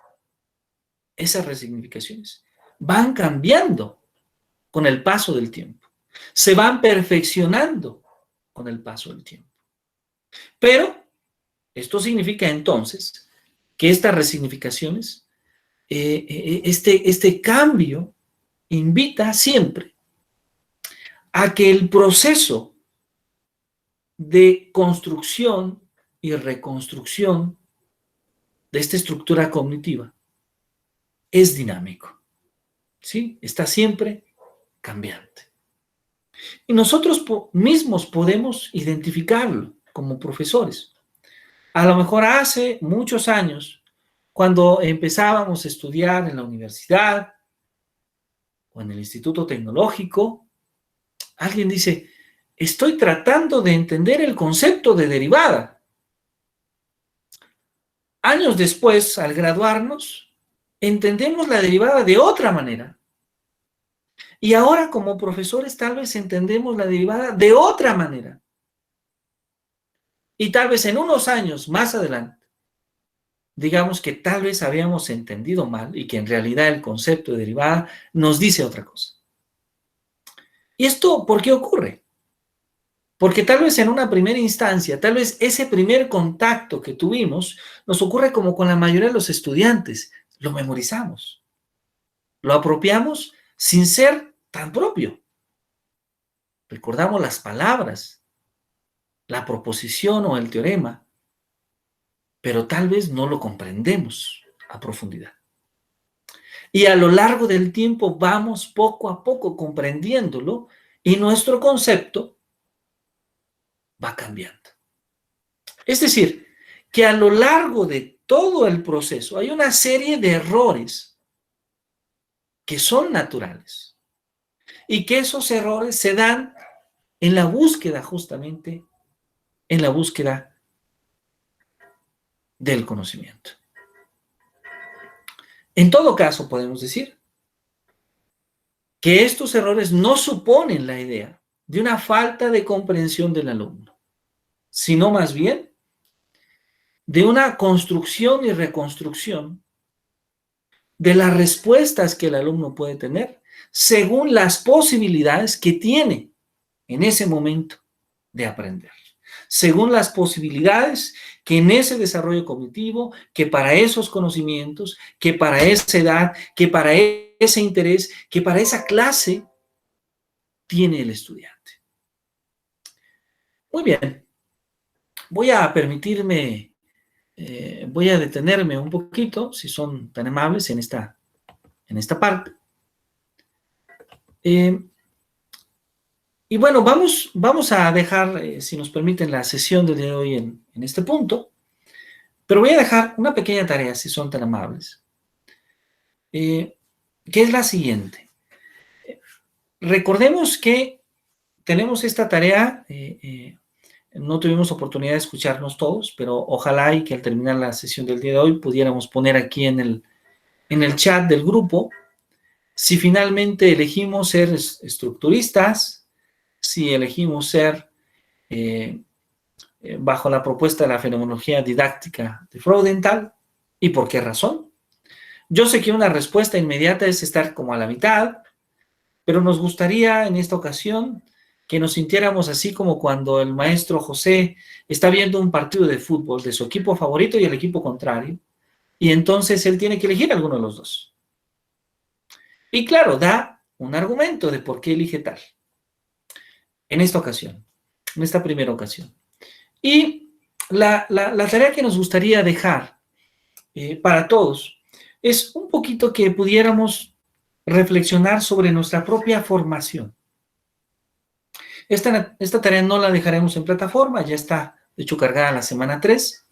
van cambiando con el paso del tiempo, se van perfeccionando con el paso del tiempo. Pero esto significa entonces que estas resignificaciones, este cambio invita siempre a que el proceso de construcción y reconstrucción de esta estructura cognitiva es dinámico, ¿sí? Está siempre cambiante. Y nosotros mismos podemos identificarlo como profesores. A lo mejor hace muchos años, cuando empezábamos a estudiar en la universidad o en el Instituto Tecnológico, alguien dice, estoy tratando de entender el concepto de derivada. Años después, al graduarnos, entendemos la derivada de otra manera. Y ahora, como profesores, tal vez entendemos la derivada de otra manera. Y tal vez en unos años más adelante, digamos que tal vez habíamos entendido mal y que en realidad el concepto de derivada nos dice otra cosa. ¿Y esto por qué ocurre? Porque tal vez en una primera instancia, tal vez ese primer contacto que tuvimos nos ocurre como con la mayoría de los estudiantes. Lo memorizamos, lo apropiamos sin ser tan propio. Recordamos las palabras, la proposición o el teorema, pero tal vez no lo comprendemos a profundidad. Y a lo largo del tiempo vamos poco a poco comprendiéndolo y nuestro concepto va cambiando. Es decir, que a lo largo de todo el proceso hay una serie de errores que son naturales y que esos errores se dan en la búsqueda, justamente, en la búsqueda del conocimiento. En todo caso, podemos decir que estos errores no suponen la idea de una falta de comprensión del alumno, sino más bien de una construcción y reconstrucción de las respuestas que el alumno puede tener según las posibilidades que tiene en ese momento de aprender, según las posibilidades que en ese desarrollo cognitivo, que para esos conocimientos, que para esa edad, que para ese interés, que para esa clase tiene el estudiante. Muy bien, voy a permitirme, voy a detenerme un poquito, si son tan amables, en esta parte. Y bueno, vamos a dejar, si nos permiten, la sesión del día de hoy en este punto, pero voy a dejar una pequeña tarea, si son tan amables, que es la siguiente. Recordemos que tenemos esta tarea, no tuvimos oportunidad de escucharnos todos, pero ojalá y que al terminar la sesión del día de hoy pudiéramos poner aquí en el chat del grupo, si finalmente elegimos ser estructuristas, si elegimos ser bajo la propuesta de la fenomenología didáctica de Freudenthal, ¿y por qué razón? Yo sé que una respuesta inmediata es estar como a la mitad, pero nos gustaría en esta ocasión que nos sintiéramos así como cuando el maestro José está viendo un partido de fútbol de su equipo favorito y el equipo contrario, y entonces él tiene que elegir alguno de los dos. Y claro, da un argumento de por qué elige tal. En esta ocasión, en esta primera ocasión. Y la tarea que nos gustaría dejar para todos es un poquito que pudiéramos reflexionar sobre nuestra propia formación. Esta tarea no la dejaremos en plataforma, ya está, de hecho, cargada la semana 3,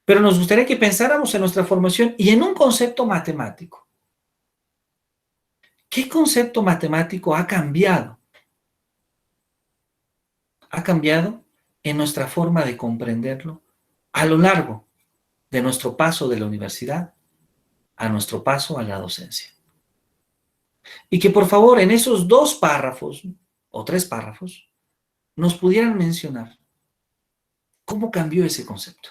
pero nos gustaría que pensáramos en nuestra formación y en un concepto matemático. ¿Qué concepto matemático ha cambiado? Ha cambiado en nuestra forma de comprenderlo a lo largo de nuestro paso de la universidad a nuestro paso a la docencia. Y que por favor en esos 2 párrafos o 3 párrafos nos pudieran mencionar cómo cambió ese concepto.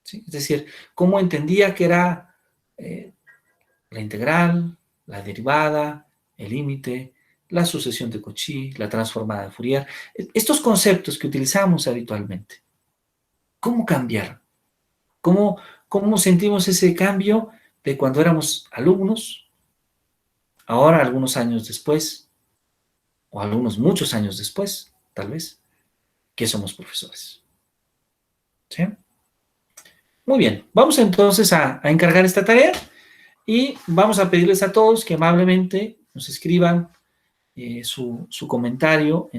¿Sí? Es decir, cómo entendía que era la integral, la derivada, el límite, la sucesión de Cauchy, la transformada de Fourier, estos conceptos que utilizamos habitualmente. ¿Cómo cambiaron? ¿Cómo sentimos ese cambio de cuando éramos alumnos, ahora algunos años después, o algunos muchos años después, tal vez, que somos profesores? ¿Sí? Muy bien, vamos entonces a encargar esta tarea y vamos a pedirles a todos que amablemente nos escriban su comentario